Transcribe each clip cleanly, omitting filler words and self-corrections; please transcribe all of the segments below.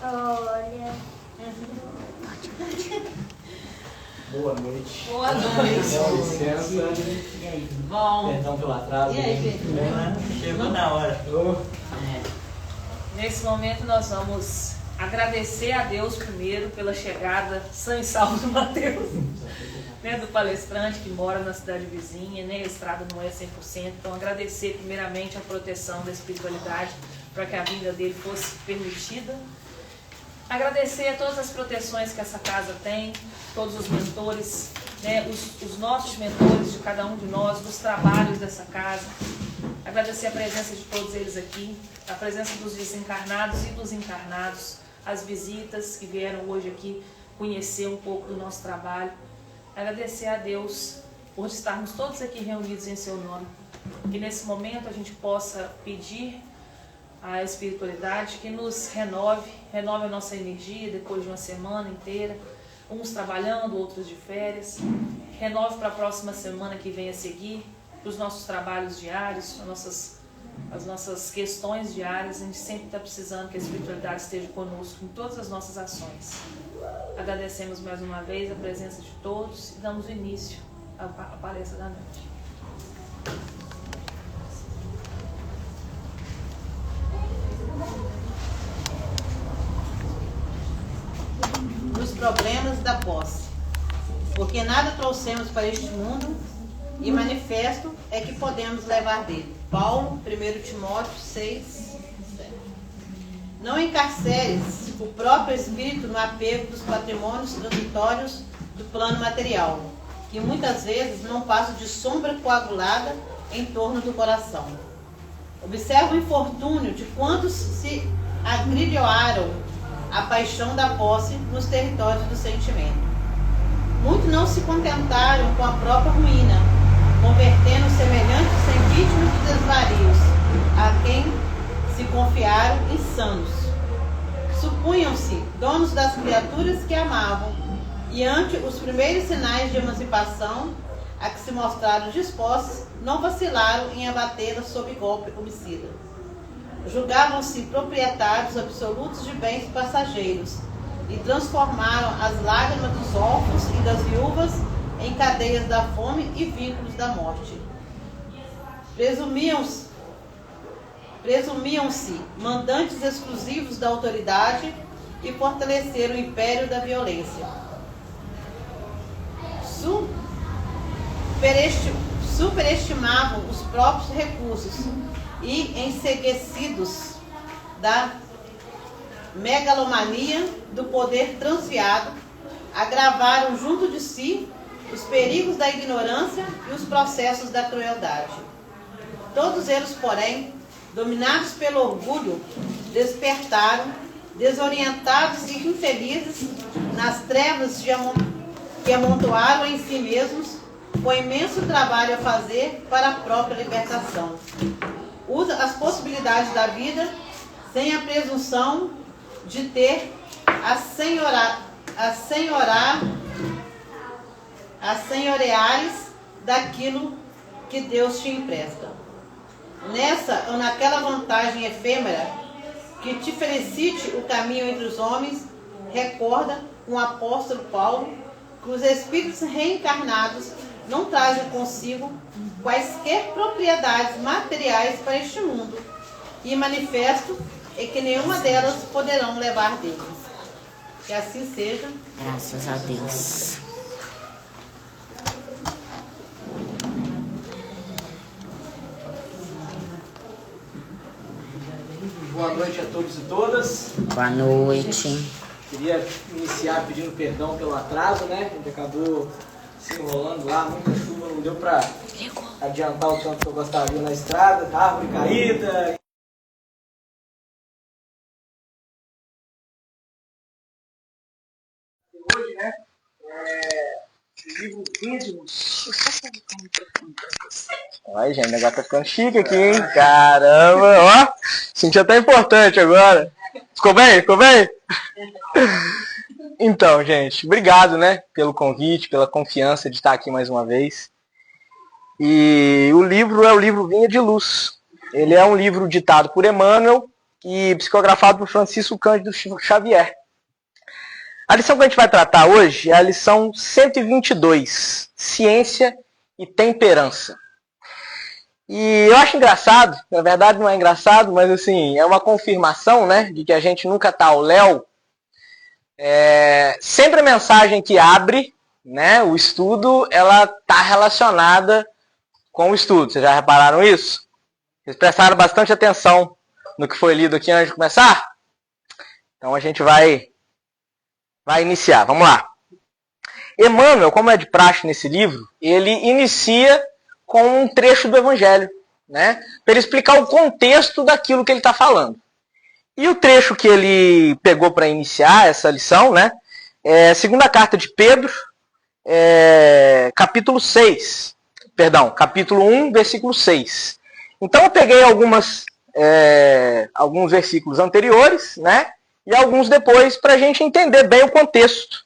Olha. Boa noite. Boa noite. Com licença. E aí, tudo bom? Perdão pelo atraso. E aí, Pedro? Chegou na hora. Nesse momento nós vamos agradecer a Deus primeiro pela chegada sã e salvo do Mateus, né, do palestrante que mora na cidade vizinha, né, a estrada não é 100%, então agradecer primeiramente a proteção da espiritualidade para que a vinda dele fosse permitida. Agradecer a todas as proteções que essa casa tem, todos os mentores, né, os nossos mentores de cada um de nós, dos trabalhos dessa casa. Agradecer a presença de todos eles aqui, a presença dos desencarnados e dos encarnados, as visitas que vieram hoje aqui conhecer um pouco do nosso trabalho. Agradecer a Deus por estarmos todos aqui reunidos em seu nome. Que nesse momento a gente possa pedir à espiritualidade que nos renove a nossa energia depois de uma semana inteira, uns trabalhando, outros de férias. Renove para a próxima semana que vem a seguir, para os nossos trabalhos diários, as nossas questões diárias. A gente sempre está precisando que a espiritualidade esteja conosco em todas as nossas ações. Agradecemos mais uma vez a presença de todos e damos início à palestra da noite. Nos problemas da posse, porque nada trouxemos para este mundo e manifesto é que podemos levar dele. Paulo, 1 Timóteo 6, 7. Não encarceres o próprio espírito no apego dos patrimônios transitórios do plano material, que muitas vezes não passam de sombra coagulada em torno do coração. Observa o infortúnio de quantos se agrilhoaram a paixão da posse nos territórios do sentimento. Muitos não se contentaram com a própria ruína, convertendo semelhantes em vítimas de desvarios, a quem se confiaram insanos. Supunham-se donos das criaturas que amavam, e ante os primeiros sinais de emancipação a que se mostraram dispostos, não vacilaram em abatê-las sob golpe homicida. Julgavam-se proprietários absolutos de bens passageiros e transformaram as lágrimas dos órfãos e das viúvas em cadeias da fome e vínculos da morte. Presumiam-se mandantes exclusivos da autoridade e fortaleceram o império da violência. Superestimavam os próprios recursos e, enceguecidos da megalomania do poder transviado, agravaram junto de si os perigos da ignorância e os processos da crueldade. Todos eles, porém, dominados pelo orgulho, despertaram, desorientados e infelizes, nas trevas que amontoaram em si mesmos, com imenso trabalho a fazer para a própria libertação. Usa as possibilidades da vida sem a presunção de ter senhoreares daquilo que Deus te empresta. Nessa ou naquela vantagem efêmera que te felicite o caminho entre os homens, recorda com o apóstolo Paulo que os espíritos reencarnados não trazem consigo quaisquer propriedades materiais para este mundo, e manifesto é que nenhuma delas poderão levar deles. Que assim seja. Graças a Deus. Boa noite a todos e todas. Boa noite. Queria iniciar pedindo perdão pelo atraso, né? A gente acabou se enrolando lá, muita chuva, não deu para adiantar o tanto que eu gostaria na estrada, árvore caída. Hoje, né, o livro Vídimos. Olha, gente, o negócio tá ficando chique aqui, hein? Caramba, ó, senti até importante agora. Ficou bem? Ficou bem? Então, gente, obrigado, né, pelo convite, pela confiança de estar aqui mais uma vez. E o livro é o livro Vinha de Luz. Ele é um livro ditado por Emmanuel, e psicografado por Francisco Cândido Xavier. A lição que a gente vai tratar hoje é a lição 122, Ciência e Temperança. E eu acho engraçado, na verdade não é engraçado, mas assim, é uma confirmação, né, de que a gente nunca está ao léu. Sempre a mensagem que abre, né, o estudo, ela está relacionada com o estudo. Vocês já repararam isso? Vocês prestaram bastante atenção no que foi lido aqui antes de começar? Então a gente vai iniciar. Vamos lá. Emmanuel, como é de praxe nesse livro, ele inicia com um trecho do Evangelho, né, para ele explicar o contexto daquilo que ele está falando. E o trecho que ele pegou para iniciar essa lição, né, é a segunda carta de Pedro, capítulo 1, versículo 6. Então eu peguei alguns versículos anteriores, né, e alguns depois, para a gente entender bem o contexto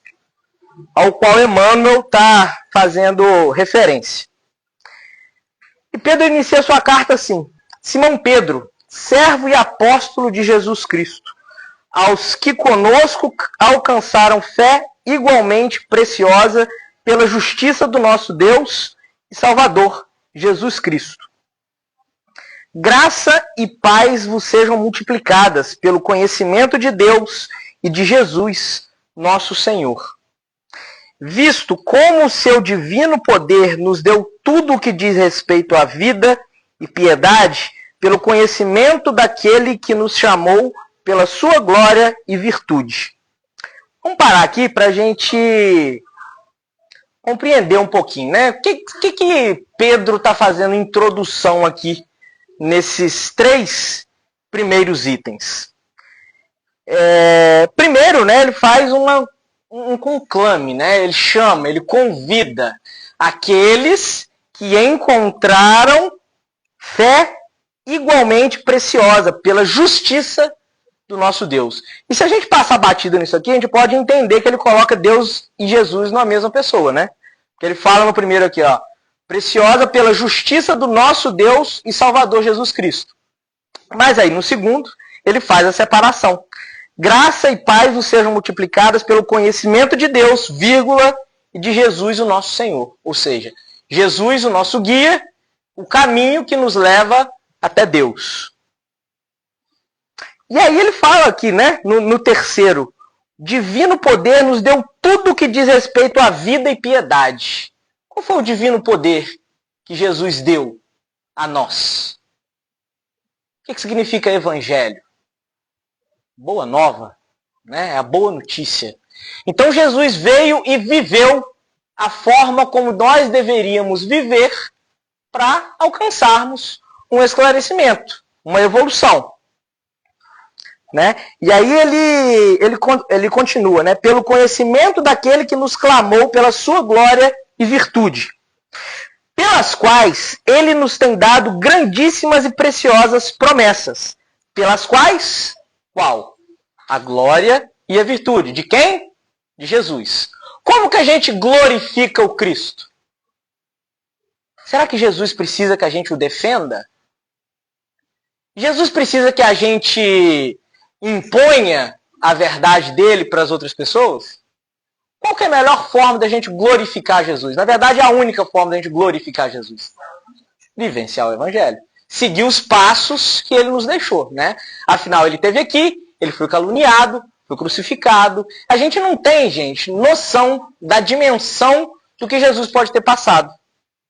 ao qual Emmanuel está fazendo referência. E Pedro inicia sua carta assim: Simão Pedro, servo e apóstolo de Jesus Cristo, aos que conosco alcançaram fé igualmente preciosa pela justiça do nosso Deus e Salvador, Jesus Cristo. Graça e paz vos sejam multiplicadas pelo conhecimento de Deus e de Jesus, nosso Senhor. Visto como o seu divino poder nos deu tudo o que diz respeito à vida e piedade, pelo conhecimento daquele que nos chamou pela sua glória e virtude. Vamos parar aqui para a gente compreender um pouquinho, né? O que Pedro está fazendo introdução aqui nesses 3 primeiros itens? Primeiro, né, ele faz um conclame, né? Ele chama, ele convida aqueles que encontraram fé igualmente preciosa pela justiça do nosso Deus. E se a gente passar batida nisso aqui, a gente pode entender que ele coloca Deus e Jesus na mesma pessoa, né? Que ele fala no primeiro aqui, ó, preciosa pela justiça do nosso Deus e Salvador Jesus Cristo. Mas aí no segundo, ele faz a separação. Graça e paz vos sejam multiplicadas pelo conhecimento de Deus, vírgula, e de Jesus, o nosso Senhor. Ou seja, Jesus, o nosso guia, o caminho que nos leva até Deus. E aí ele fala aqui, né, no terceiro, divino poder nos deu tudo o que diz respeito à vida e piedade. Qual foi o divino poder que Jesus deu a nós? O que significa evangelho? Boa nova, né? É a boa notícia. Então Jesus veio e viveu a forma como nós deveríamos viver para alcançarmos um esclarecimento, uma evolução. Né? E aí ele continua, né? Pelo conhecimento daquele que nos clamou pela sua glória e virtude, pelas quais ele nos tem dado grandíssimas e preciosas promessas, pelas quais, qual? A glória e a virtude. De quem? De Jesus. Como que a gente glorifica o Cristo? Será que Jesus precisa que a gente o defenda? Jesus precisa que a gente imponha a verdade dele para as outras pessoas? Qual que é a melhor forma da gente glorificar Jesus? Na verdade, é a única forma da gente glorificar Jesus. Vivenciar o Evangelho. Seguir os passos que ele nos deixou, né? Afinal, ele esteve aqui, ele foi caluniado, foi crucificado. A gente não tem, gente, noção da dimensão do que Jesus pode ter passado.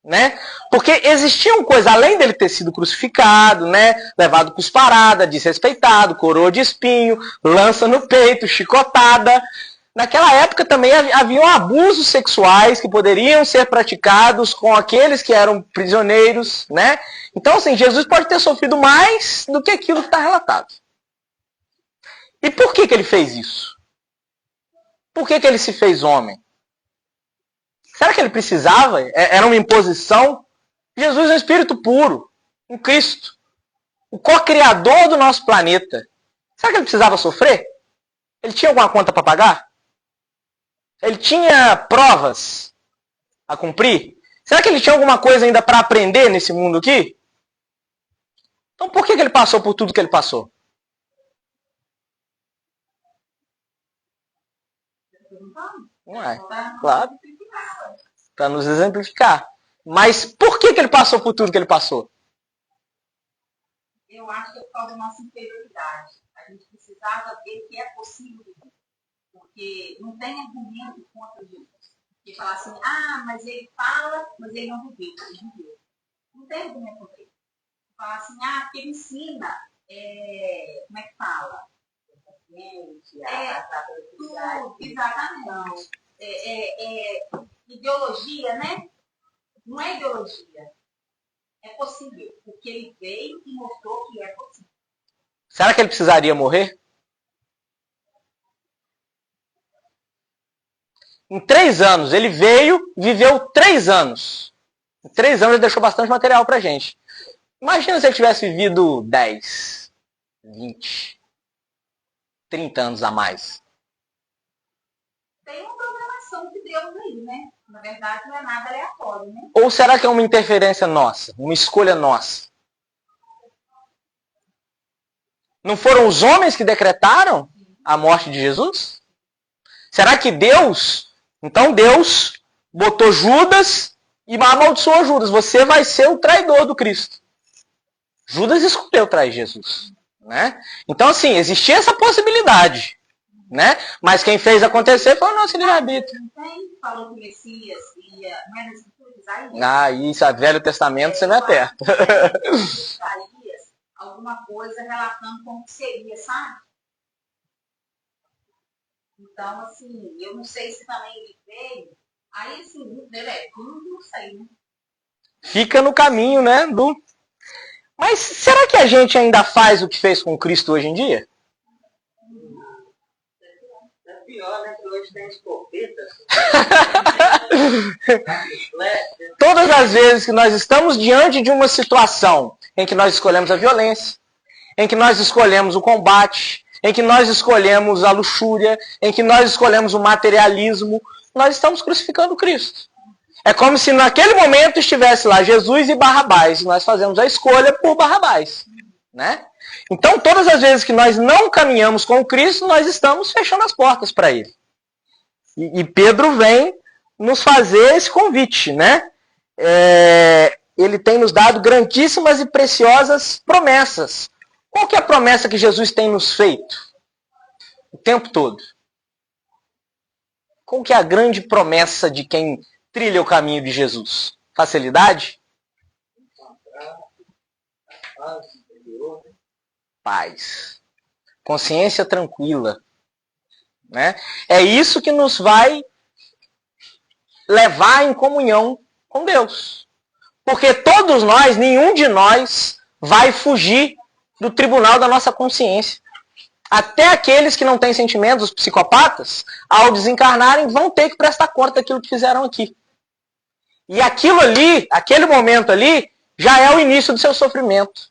Né? Porque existiam coisas, além dele ter sido crucificado, né? Levado cusparada, desrespeitado, coroa de espinho, lança no peito, chicotada. Naquela época também haviam abusos sexuais que poderiam ser praticados com aqueles que eram prisioneiros, né? Então, assim, Jesus pode ter sofrido mais do que aquilo que está relatado. E por que ele fez isso? Por que ele se fez homem? Será que ele precisava? Era uma imposição? Jesus é um espírito puro, um Cristo, o co-criador do nosso planeta. Será que ele precisava sofrer? Ele tinha alguma conta para pagar? Ele tinha provas a cumprir? Será que ele tinha alguma coisa ainda para aprender nesse mundo aqui? Então por que ele passou por tudo que ele passou? Não é? Claro. Para nos exemplificar. Mas por que ele passou por tudo que ele passou? Eu acho que é por causa da nossa inferioridade. A gente precisava ver que é possível viver. Porque não tem argumento contra Jesus. Que fala assim, mas ele fala, mas ele não viveu. Ele viveu. Não tem argumento contra ele. Fala assim, porque ele ensina, como é que fala? Tudo, exatamente. Ideologia, né? Não é ideologia. É possível. Porque ele veio e mostrou que é possível. Será que ele precisaria morrer? Em 3 anos, ele veio, viveu 3 anos. Em 3 anos ele deixou bastante material pra gente. Imagina se ele tivesse vivido 10, 20, 30 anos a mais. Tem uma programação de Deus aí, né? Na verdade, não é nada aleatório, né? Ou será que é uma interferência nossa? Uma escolha nossa? Não foram os homens que decretaram a morte de Jesus? Será que Deus... Então Deus botou Judas e amaldiçoou Judas. Você vai ser o traidor do Cristo. Judas escolheu trair Jesus. Né? Então, assim, existia essa possibilidade. Né? Mas quem fez acontecer foi o nosso livre-arbítrio. Não tem? Falou que o Messias ia... Não é nas Escrituras, isso, é Velho Testamento, você não é perto. Isaías, alguma coisa relatando como seria, sabe? Então, assim, eu não sei se também ele veio. Aí, assim, dele é tudo, não sei, né? Fica no caminho, né? Mas será que a gente ainda faz o que fez com Cristo hoje em dia? É pior, né? Que hoje tem escopeta. Todas as vezes que nós estamos diante de uma situação em que nós escolhemos a violência, em que nós escolhemos o combate, em que nós escolhemos a luxúria, em que nós escolhemos o materialismo, nós estamos crucificando Cristo. É como se naquele momento estivesse lá Jesus e Barrabás, e nós fazemos a escolha por Barrabás. Né? Então, todas as vezes que nós não caminhamos com Cristo, nós estamos fechando as portas para Ele. E Pedro vem nos fazer esse convite. Né? Ele tem nos dado grandíssimas e preciosas promessas. Qual que é a promessa que Jesus tem nos feito? O tempo todo. Qual que é a grande promessa de quem trilha o caminho de Jesus? Facilidade? Paz. Consciência tranquila. Né? É isso que nos vai levar em comunhão com Deus. Porque todos nós, nenhum de nós vai fugir do tribunal da nossa consciência. Até aqueles que não têm sentimentos, os psicopatas, ao desencarnarem, vão ter que prestar conta daquilo que fizeram aqui. E aquilo ali, aquele momento ali, já é o início do seu sofrimento.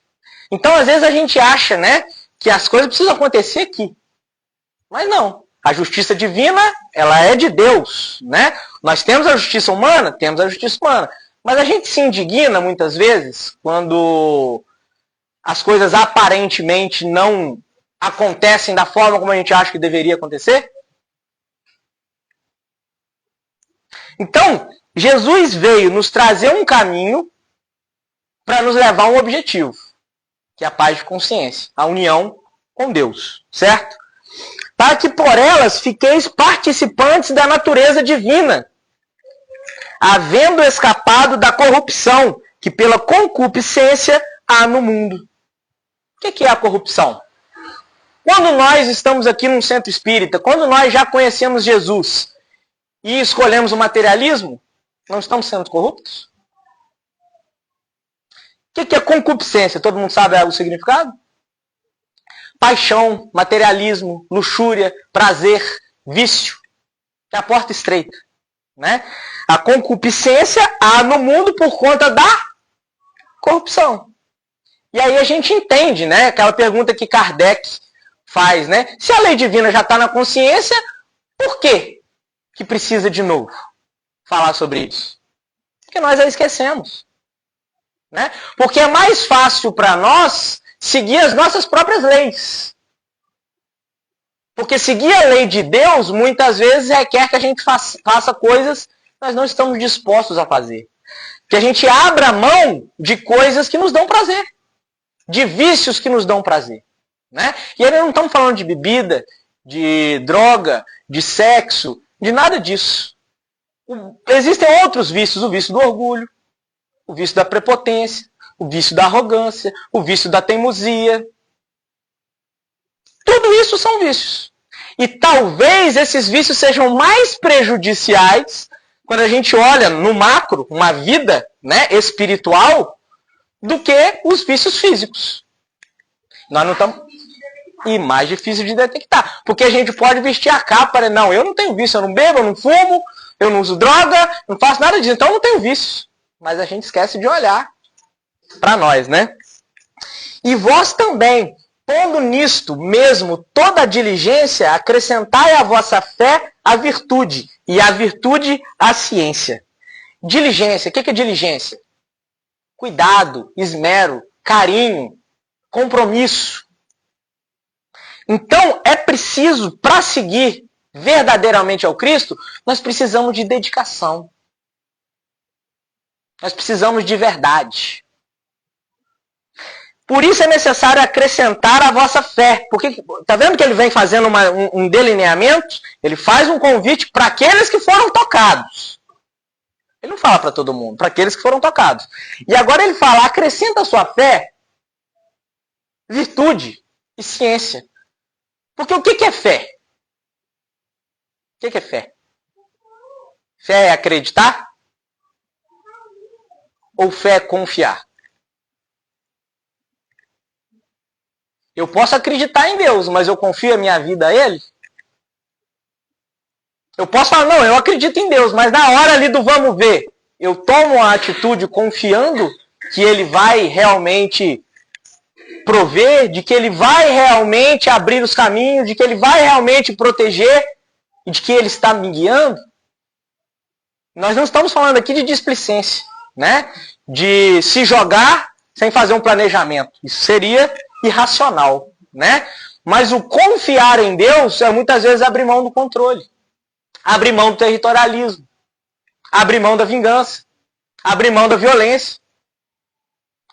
Então, às vezes, a gente acha, né, que as coisas precisam acontecer aqui. Mas não. A justiça divina, ela é de Deus. Né? Nós temos a justiça humana? Temos a justiça humana. Mas a gente se indigna, muitas vezes, quando as coisas aparentemente não acontecem da forma como a gente acha que deveria acontecer. Então, Jesus veio nos trazer um caminho para nos levar a um objetivo, que é a paz de consciência, a união com Deus, certo? Para que por elas fiqueis participantes da natureza divina, havendo escapado da corrupção que pela concupiscência há no mundo. O que é a corrupção? Quando nós estamos aqui num centro espírita, quando nós já conhecemos Jesus e escolhemos o materialismo, não estamos sendo corruptos? O que é concupiscência? Todo mundo sabe o significado? Paixão, materialismo, luxúria, prazer, vício. É a porta estreita. Né? A concupiscência há no mundo por conta da corrupção. E aí a gente entende, né? Aquela pergunta que Kardec faz, né? Se a lei divina já está na consciência, por que precisa de novo falar sobre isso? Porque nós a esquecemos. Né? Porque é mais fácil para nós seguir as nossas próprias leis. Porque seguir a lei de Deus, muitas vezes, requer que a gente faça coisas que nós não estamos dispostos a fazer. Que a gente abra mão de coisas que nos dão prazer. De vícios que nos dão prazer. Né? E aí não estamos falando de bebida, de droga, de sexo, de nada disso. Existem outros vícios. O vício do orgulho, o vício da prepotência, o vício da arrogância, o vício da teimosia. Tudo isso são vícios. E talvez esses vícios sejam mais prejudiciais quando a gente olha no macro, uma vida, né, espiritual, do que os vícios físicos. Nós não estamos... E mais difícil de detectar. Porque a gente pode vestir a capa, né? Não, eu não tenho vício, eu não bebo, eu não fumo, eu não uso droga, não faço nada disso, então eu não tenho vício. Mas a gente esquece de olhar para nós, né? E vós também, pondo nisto mesmo toda a diligência, acrescentai à vossa fé a virtude, e a virtude a ciência. Diligência, o que é diligência? Cuidado, esmero, carinho, compromisso. Então, é preciso, para seguir verdadeiramente ao Cristo, nós precisamos de dedicação. Nós precisamos de verdade. Por isso é necessário acrescentar a vossa fé. Porque, tá vendo que ele vem fazendo um delineamento? Ele faz um convite para aqueles que foram tocados. Ele não fala para todo mundo, para aqueles que foram tocados. E agora ele fala, acrescenta a sua fé, virtude e ciência. Porque o que é fé? O que é fé? Fé é acreditar? Ou fé é confiar? Eu posso acreditar em Deus, mas eu confio a minha vida a Ele? Eu posso falar, não, eu acredito em Deus, mas na hora ali do vamos ver, eu tomo a atitude confiando que Ele vai realmente prover, de que Ele vai realmente abrir os caminhos, de que Ele vai realmente proteger e de que Ele está me guiando. Nós não estamos falando aqui de displicência, né? De se jogar sem fazer um planejamento. Isso seria irracional, né? Mas o confiar em Deus é muitas vezes abrir mão do controle, abrir mão do territorialismo, abrir mão da vingança, abrir mão da violência,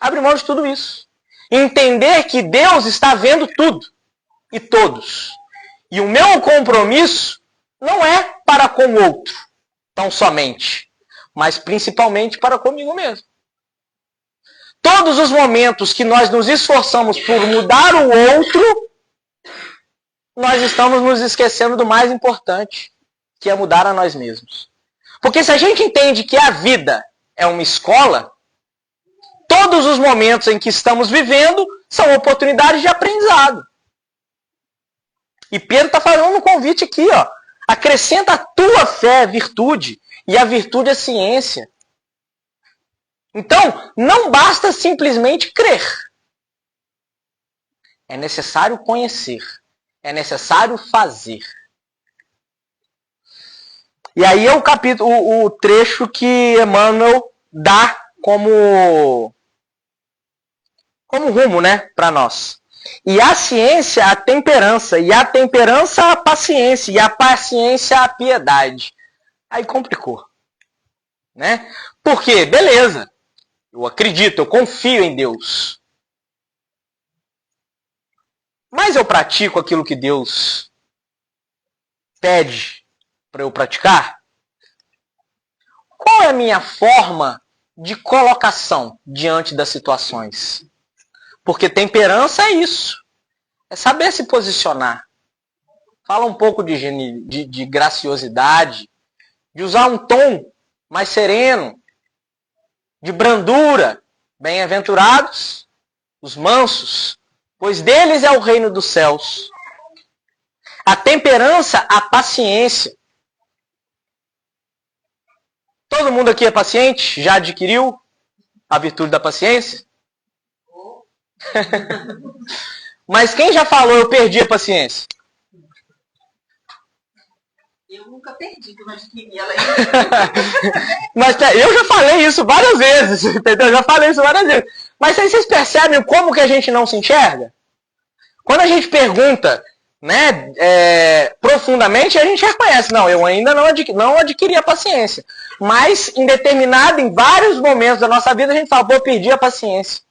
abrir mão de tudo isso. Entender que Deus está vendo tudo e todos. E o meu compromisso não é para com o outro, tão somente, mas principalmente para comigo mesmo. Todos os momentos que nós nos esforçamos por mudar o outro, nós estamos nos esquecendo do mais importante, que é mudar a nós mesmos. Porque se a gente entende que a vida é uma escola, todos os momentos em que estamos vivendo são oportunidades de aprendizado. E Pedro está fazendo um convite aqui, ó. Acrescenta a tua fé, virtude, e a virtude é ciência. Então, não basta simplesmente crer. É necessário conhecer. É necessário fazer. E aí é o trecho que Emmanuel dá como rumo, né, para nós. E a ciência, a temperança, e a temperança, a paciência, e a paciência, a piedade. Aí complicou, né? Por quê? Beleza, eu acredito, eu confio em Deus. Mas eu pratico aquilo que Deus pede para eu praticar? Qual é a minha forma de colocação diante das situações? Porque temperança é isso. É saber se posicionar. Fala um pouco de graciosidade, de usar um tom mais sereno, de brandura. Bem-aventurados os mansos, pois deles é o reino dos céus. A temperança, a paciência. Todo mundo aqui é paciente? Já adquiriu a virtude da paciência? Mas quem já falou, eu perdi a paciência? Eu nunca perdi, que eu não adquiri ela ainda. Mas eu já falei isso várias vezes, entendeu? Eu já falei isso várias vezes. Mas aí vocês percebem como que a gente não se enxerga? Quando a gente pergunta né, profundamente, a gente reconhece, não, eu ainda não adquiri a paciência. Mas em vários momentos da nossa vida, a gente fala, pô, perdi a paciência.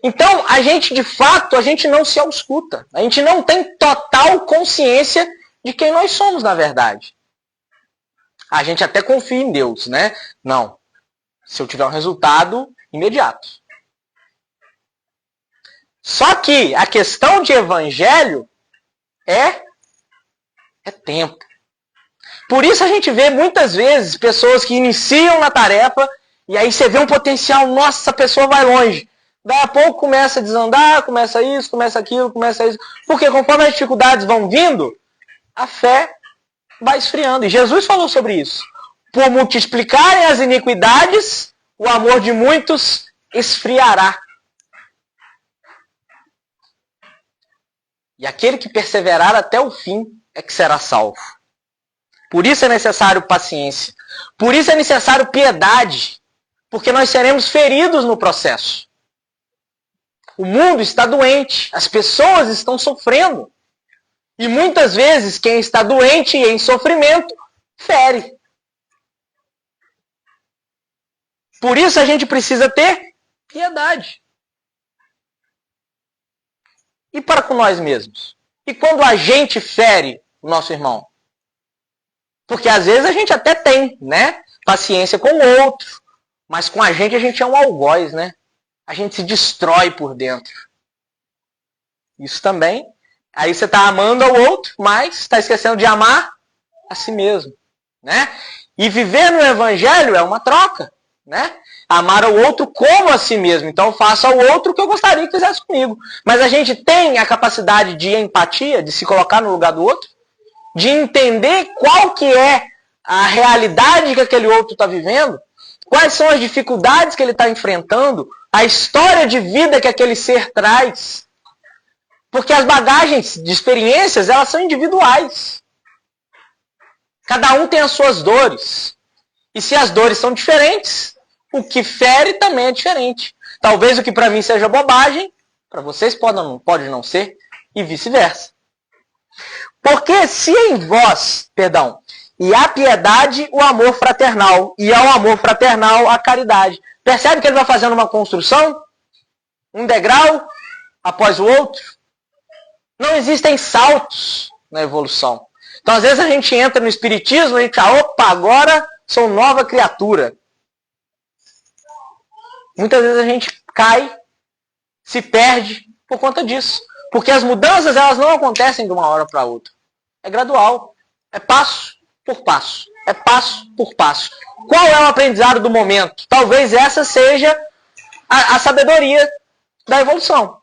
Então, a gente, de fato, a gente não se ausculta. A gente não tem total consciência de quem nós somos, na verdade. A gente até confia em Deus, né? Não. Se eu tiver um resultado imediato. Só que a questão de evangelho é tempo. Por isso a gente vê muitas vezes pessoas que iniciam na tarefa e aí você vê um potencial, nossa, essa pessoa vai longe. Daí a pouco começa a desandar, começa isso, começa aquilo, começa isso. Porque conforme as dificuldades vão vindo, a fé vai esfriando. E Jesus falou sobre isso. Por multiplicarem as iniquidades, o amor de muitos esfriará. E aquele que perseverar até o fim é que será salvo. Por isso é necessário paciência. Por isso é necessário piedade. Porque nós seremos feridos no processo. O mundo está doente. As pessoas estão sofrendo. E muitas vezes quem está doente e em sofrimento fere. Por isso a gente precisa ter piedade. E para com nós mesmos? E quando a gente fere o nosso irmão? Porque às vezes a gente até tem, né, paciência com o outro, mas com a gente é um algoz, né? A gente se destrói por dentro. Isso também. Aí você está amando ao outro, mas está esquecendo de amar a si mesmo, né? E viver no evangelho é uma troca, né? Amar ao outro como a si mesmo. Então eu faço ao outro o que eu gostaria que fizesse comigo. Mas a gente tem a capacidade de empatia, de se colocar no lugar do outro, de entender qual que é a realidade que aquele outro está vivendo, quais são as dificuldades que ele está enfrentando, a história de vida que aquele ser traz. Porque as bagagens de experiências, elas são individuais. Cada um tem as suas dores. E se as dores são diferentes, o que fere também é diferente. Talvez o que para mim seja bobagem, para vocês pode não ser, e vice-versa. Porque se em vós, e a piedade, o amor fraternal, e ao amor fraternal, a caridade. Percebe que ele vai fazendo uma construção? Um degrau após o outro? Não existem saltos na evolução. Então, às vezes, a gente entra no espiritismo e a gente fala, opa, agora sou nova criatura. Muitas vezes a gente cai, se perde por conta disso. Porque as mudanças, elas não acontecem de uma hora para outra. É gradual. É passo por passo. É passo por passo. Qual é o aprendizado do momento? Talvez essa seja a sabedoria da evolução.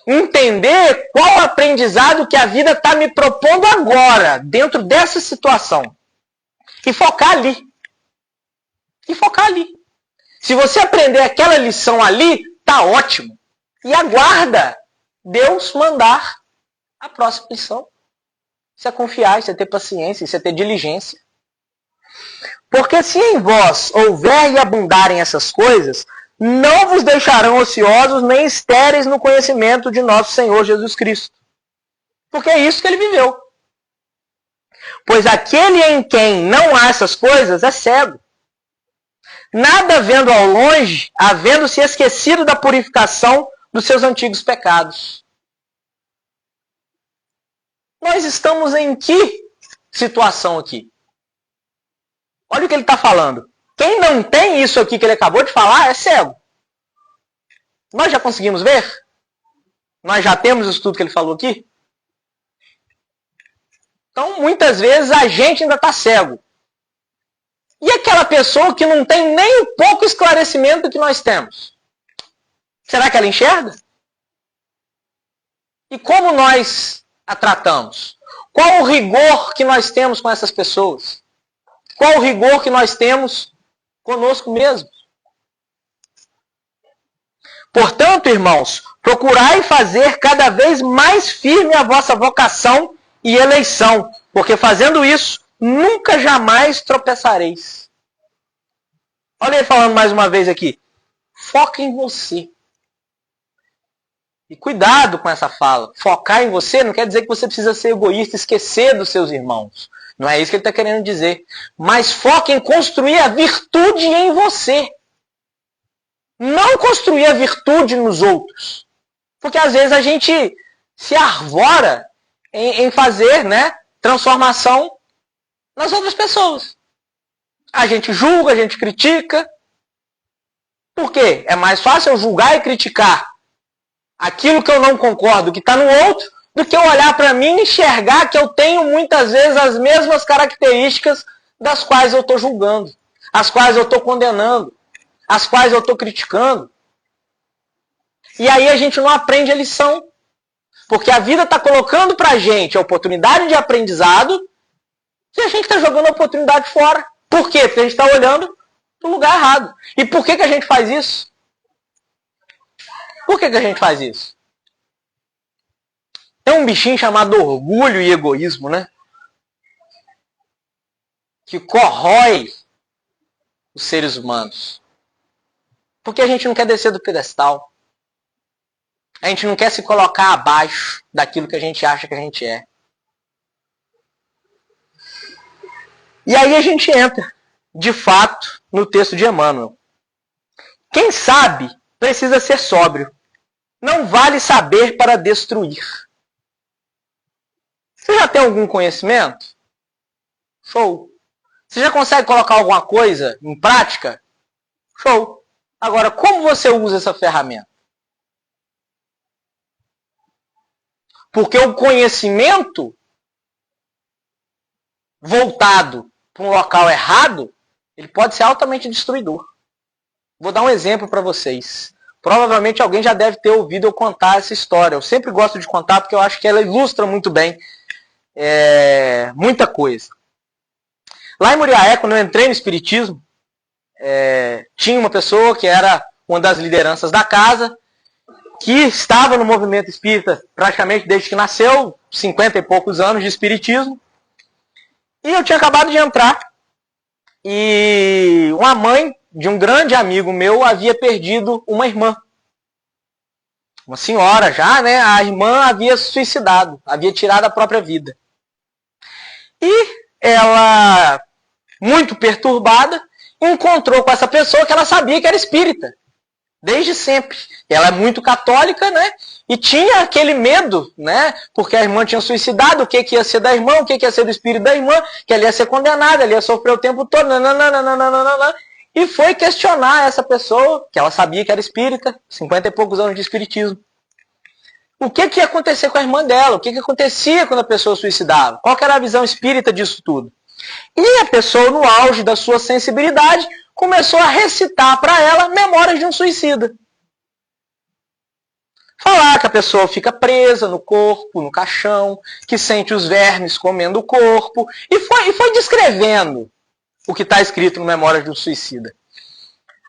Entender qual o aprendizado que a vida está me propondo agora, dentro dessa situação. E focar ali. E focar ali. Se você aprender aquela lição ali, tá ótimo. E aguarda Deus mandar a próxima lição. Isso é confiar, isso é ter paciência, isso é ter diligência. Porque se em vós houver e abundarem essas coisas, não vos deixarão ociosos nem estéreis no conhecimento de nosso Senhor Jesus Cristo. Porque é isso que ele viveu. Pois aquele em quem não há essas coisas é cego. Nada vendo ao longe, havendo-se esquecido da purificação dos seus antigos pecados. Nós estamos em que situação aqui? Olha o que ele está falando. Quem não tem isso aqui que ele acabou de falar é cego. Nós já conseguimos ver? Nós já temos isso tudo que ele falou aqui? Então, muitas vezes, a gente ainda está cego. E aquela pessoa que não tem nem um pouco esclarecimento do que nós temos? Será que ela enxerga? E como nós a tratamos? Qual o rigor que nós temos com essas pessoas? Qual o rigor que nós temos conosco mesmos? Portanto, irmãos, procurai fazer cada vez mais firme a vossa vocação e eleição, porque fazendo isso, nunca jamais tropeçareis. Olha ele falando mais uma vez aqui. Foca em você. E cuidado com essa fala. Focar em você não quer dizer que você precisa ser egoísta e esquecer dos seus irmãos. Não é isso que ele está querendo dizer. Mas foque em construir a virtude em você. Não construir a virtude nos outros. Porque às vezes a gente se arvora em fazer, né, transformação nas outras pessoas. A gente julga, a gente critica. Por quê? É mais fácil eu julgar e criticar aquilo que eu não concordo, que está no outro, do que eu olhar para mim e enxergar que eu tenho muitas vezes as mesmas características das quais eu estou julgando, as quais eu estou condenando, as quais eu estou criticando. E aí a gente não aprende a lição. Porque a vida está colocando para a gente a oportunidade de aprendizado e a gente está jogando a oportunidade fora. Por quê? Porque a gente está olhando para o lugar errado. E por que a gente faz isso? Por que a gente faz isso? Tem um bichinho chamado orgulho e egoísmo, né? Que corrói os seres humanos. Porque a gente não quer descer do pedestal. A gente não quer se colocar abaixo daquilo que a gente acha que a gente é. E aí a gente entra, de fato, no texto de Emmanuel. Quem sabe precisa ser sóbrio. Não vale saber para destruir. Você já tem algum conhecimento? Show. Você já consegue colocar alguma coisa em prática? Show. Agora, como você usa essa ferramenta? Porque o conhecimento voltado para um local errado, ele pode ser altamente destruidor. Vou dar um exemplo para vocês. Provavelmente alguém já deve ter ouvido eu contar essa história. Eu sempre gosto de contar porque eu acho que ela ilustra muito bem muita coisa. Lá em Muriaé, quando eu entrei no Espiritismo, tinha uma pessoa que era uma das lideranças da casa, que estava no movimento espírita praticamente desde que nasceu, 50 e poucos anos de espiritismo. E eu tinha acabado de entrar. E uma mãe de um grande amigo meu havia perdido uma irmã. Uma senhora já, né? A irmã havia suicidado, havia tirado a própria vida. E ela, muito perturbada, encontrou com essa pessoa que ela sabia que era espírita. Desde sempre. Ela é muito católica, né? E tinha aquele medo, né? Porque a irmã tinha suicidado, o que ia ser da irmã, o que ia ser do espírito da irmã, que ela ia ser condenada, ela ia sofrer o tempo todo, nananana. E foi questionar essa pessoa, que ela sabia que era espírita, 50 e poucos anos de espiritismo. O que ia acontecer com a irmã dela? O que acontecia quando a pessoa suicidava? Qual que era a visão espírita disso tudo? E a pessoa, no auge da sua sensibilidade, começou a recitar para ela memórias de um suicida. Falar que a pessoa fica presa no corpo, no caixão, que sente os vermes comendo o corpo, e foi descrevendo o que está escrito no Memórias de um Suicida.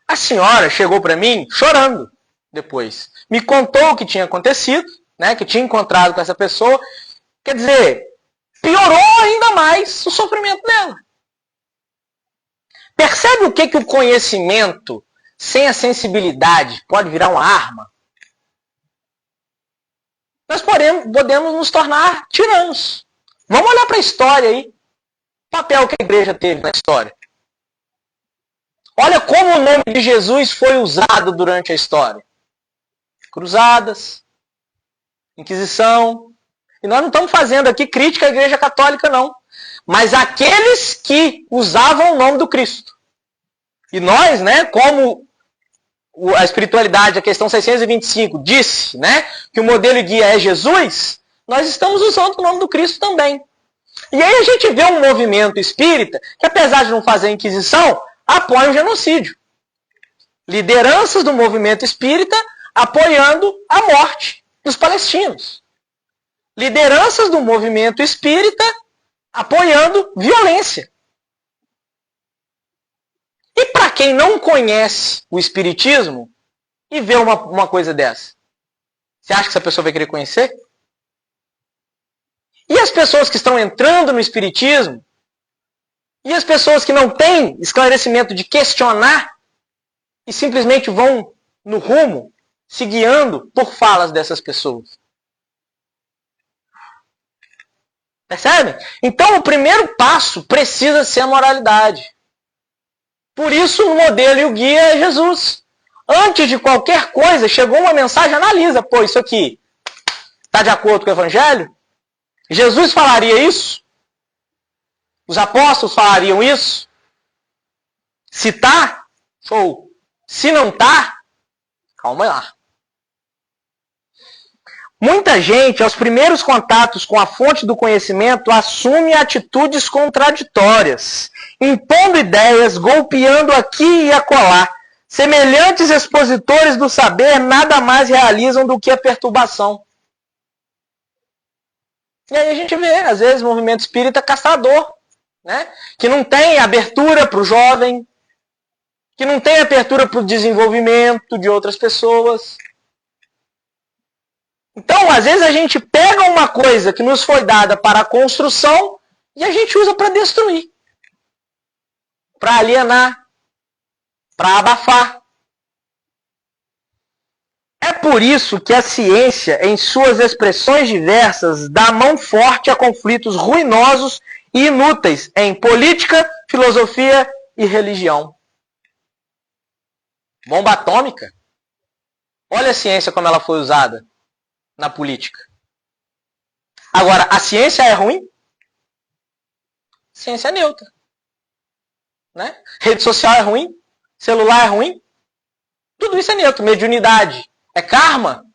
A senhora chegou para mim chorando depois. Me contou o que tinha acontecido, né, que tinha encontrado com essa pessoa. Quer dizer, piorou ainda mais o sofrimento dela. Percebe o que o conhecimento sem a sensibilidade pode virar uma arma? Nós podemos nos tornar tiranos. Vamos olhar para a história aí. O papel que a igreja teve na história. Olha como o nome de Jesus foi usado durante a história. Cruzadas, Inquisição. E nós não estamos fazendo aqui crítica à igreja católica, não. Mas aqueles que usavam o nome do Cristo. E nós, né, como a espiritualidade, a questão 625, disse, né, que o modelo e guia é Jesus, nós estamos usando o nome do Cristo também. E aí a gente vê um movimento espírita que, apesar de não fazer Inquisição, apoia o genocídio. Lideranças do movimento espírita apoiando a morte dos palestinos. Lideranças do movimento espírita apoiando violência. E para quem não conhece o espiritismo e vê uma coisa dessa, você acha que essa pessoa vai querer conhecer? E as pessoas que estão entrando no espiritismo, e as pessoas que não têm esclarecimento de questionar e simplesmente vão no rumo se guiando por falas dessas pessoas. Percebem? Então o primeiro passo precisa ser a moralidade. Por isso o modelo e o guia é Jesus. Antes de qualquer coisa, chegou uma mensagem, analisa. Pô, isso aqui está de acordo com o Evangelho? Jesus falaria isso? Os apóstolos falariam isso? Se tá, show. Se não tá, calma lá. Muita gente, aos primeiros contatos com a fonte do conhecimento, assume atitudes contraditórias, impondo ideias, golpeando aqui e acolá. Semelhantes expositores do saber nada mais realizam do que a perturbação. E aí a gente vê, às vezes, o movimento espírita castrador, né? Que não tem abertura para o jovem, que não tem abertura para o desenvolvimento de outras pessoas. Então, às vezes, a gente pega uma coisa que nos foi dada para a construção e a gente usa para destruir, para alienar, para abafar. É por isso que a ciência, em suas expressões diversas, dá mão forte a conflitos ruinosos e inúteis em política, filosofia e religião. Bomba atômica. Olha a ciência como ela foi usada na política. Agora, a ciência é ruim? Ciência é neutra. Né? Rede social é ruim? Celular é ruim? Tudo isso é neutro. Mediunidade é karma?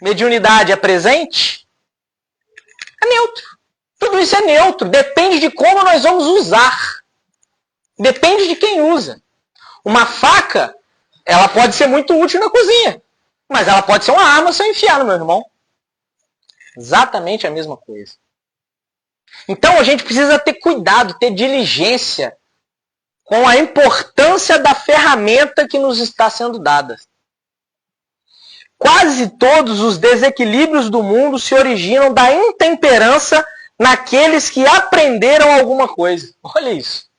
Mediunidade é presente? É neutro. Tudo isso é neutro. Depende de como nós vamos usar. Depende de quem usa. Uma faca, ela pode ser muito útil na cozinha. Mas ela pode ser uma arma se eu enfiar no meu irmão. Exatamente a mesma coisa. Então a gente precisa ter cuidado, ter diligência com a importância da ferramenta que nos está sendo dada. Quase todos os desequilíbrios do mundo se originam da intemperança naqueles que aprenderam alguma coisa. Olha isso.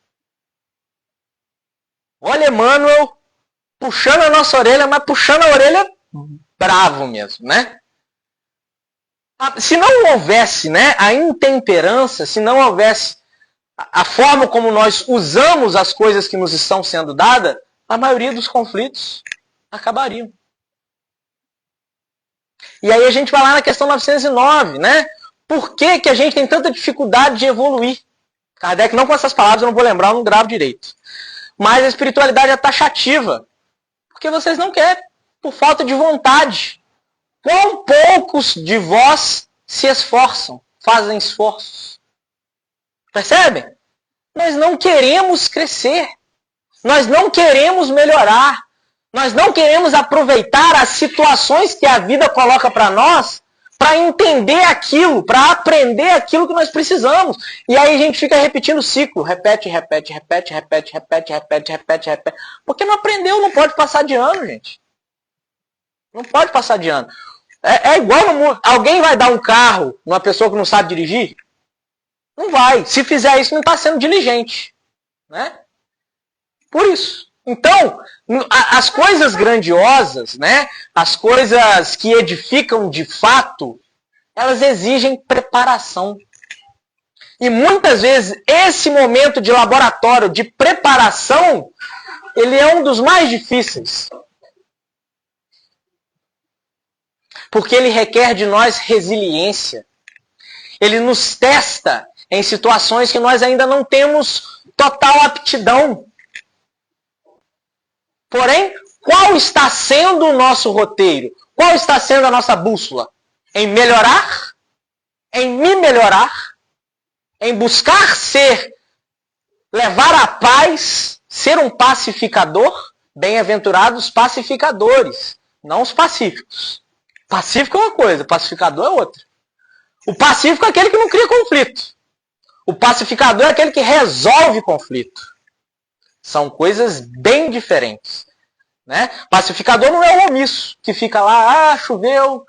Olha Emmanuel puxando a nossa orelha, mas puxando a orelha bravo mesmo, né? Se não houvesse, né, a intemperança, se não houvesse a forma como nós usamos as coisas que nos estão sendo dadas, a maioria dos conflitos acabariam. E aí a gente vai lá na questão 909, né? Por que que a gente tem tanta dificuldade de evoluir? Kardec, não com essas palavras, eu não vou lembrar, eu não gravo direito. Mas a espiritualidade é taxativa. Porque vocês não querem, por falta de vontade. Quão poucos de vós se esforçam, fazem esforços. Percebem? Nós não queremos crescer. Nós não queremos melhorar. Nós não queremos aproveitar as situações que a vida coloca para nós para entender aquilo, para aprender aquilo que nós precisamos. E aí a gente fica repetindo o ciclo. Repete, repete, repete, repete, repete, repete, repete, repete. Porque não aprendeu, não pode passar de ano, gente. Não pode passar de ano. É igual no mundo. Alguém vai dar um carro numa pessoa que não sabe dirigir? Não vai. Se fizer isso, não está sendo diligente. Né? Por isso. Então, as coisas grandiosas, né, as coisas que edificam de fato, elas exigem preparação. E muitas vezes esse momento de laboratório, de preparação, ele é um dos mais difíceis. Porque ele requer de nós resiliência. Ele nos testa em situações que nós ainda não temos total aptidão. Porém, qual está sendo o nosso roteiro? Qual está sendo a nossa bússola? Em melhorar? Em me melhorar? Em buscar levar a paz, ser um pacificador? Bem-aventurados pacificadores, não os pacíficos. Pacífico é uma coisa, pacificador é outra. O pacífico é aquele que não cria conflito. O pacificador é aquele que resolve conflito. São coisas bem diferentes. Né? Pacificador não é o omisso, que fica lá, choveu,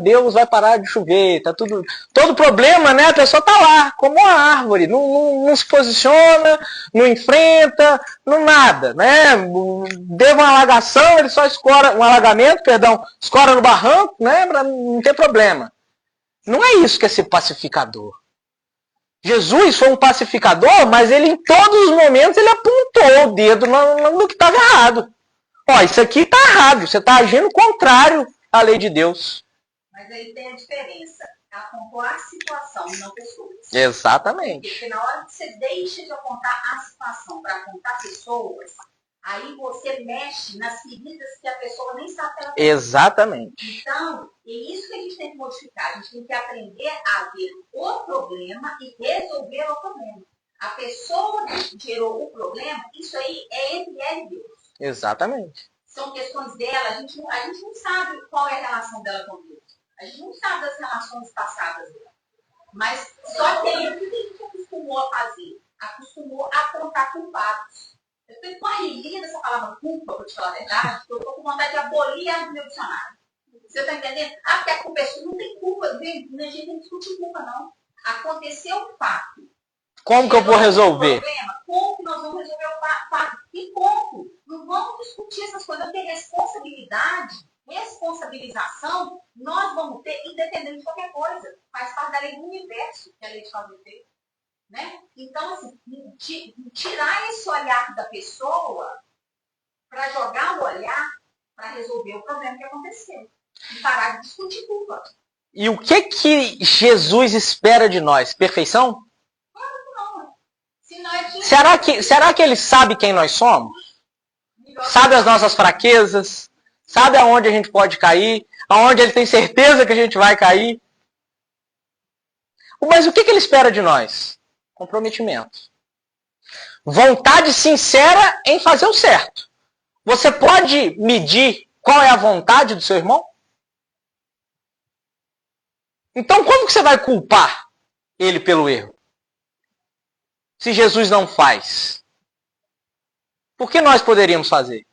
Deus vai parar de chover, tá tudo... Todo problema, né, a pessoa tá lá, como uma árvore, não se posiciona, não enfrenta, não nada, né? Deu uma alagação, ele só escora, um alagamento, perdão, escora no barranco, né, pra não ter problema. Não é isso que é ser pacificador. Jesus foi um pacificador, mas ele em todos os momentos ele apontou o dedo no que estava errado. Ó, isso aqui está errado, você está agindo contrário à lei de Deus. Mas aí tem a diferença. Apontou a situação e não pessoas. Exatamente. Porque na hora que você deixa de apontar a situação para apontar pessoas, aí você mexe nas feridas que a pessoa nem sabe que ela tem. Exatamente. Então, é isso que a gente tem que modificar. A gente tem que aprender a ver o problema e resolver o problema. A pessoa que gerou o problema, isso aí é entre ela e Deus. Exatamente. São questões dela, a gente não sabe qual é a relação dela com Deus. A gente não sabe das relações passadas dela. Mas só tem o que a gente acostumou a fazer. Acostumou a apontar culpados. Eu estou com uma alegria dessa palavra culpa, para te falar a verdade, porque eu estou com vontade de abolir ela do meu dicionário. Você está entendendo? Porque a culpa não tem culpa, a gente não discute culpa, não. Aconteceu um fato. Como que eu vou resolver? Como que nós vamos resolver o fato? E como? Não vamos discutir essas coisas, porque responsabilidade, responsabilização, nós vamos ter independente de qualquer coisa. Faz parte da lei do universo, que é a lei de causa e efeito. Né? Então, assim, tirar esse olhar da pessoa para jogar o olhar para resolver o problema que aconteceu. E parar de discutir culpa. E o que Jesus espera de nós? Perfeição? Será que ele sabe quem nós somos? Sabe as nossas fraquezas? Sabe aonde a gente pode cair? Aonde ele tem certeza que a gente vai cair? Mas o que ele espera de nós? Comprometimento. Vontade sincera em fazer o certo. Você pode medir qual é a vontade do seu irmão? Então como que você vai culpar ele pelo erro? Se Jesus não faz, por que nós poderíamos fazer?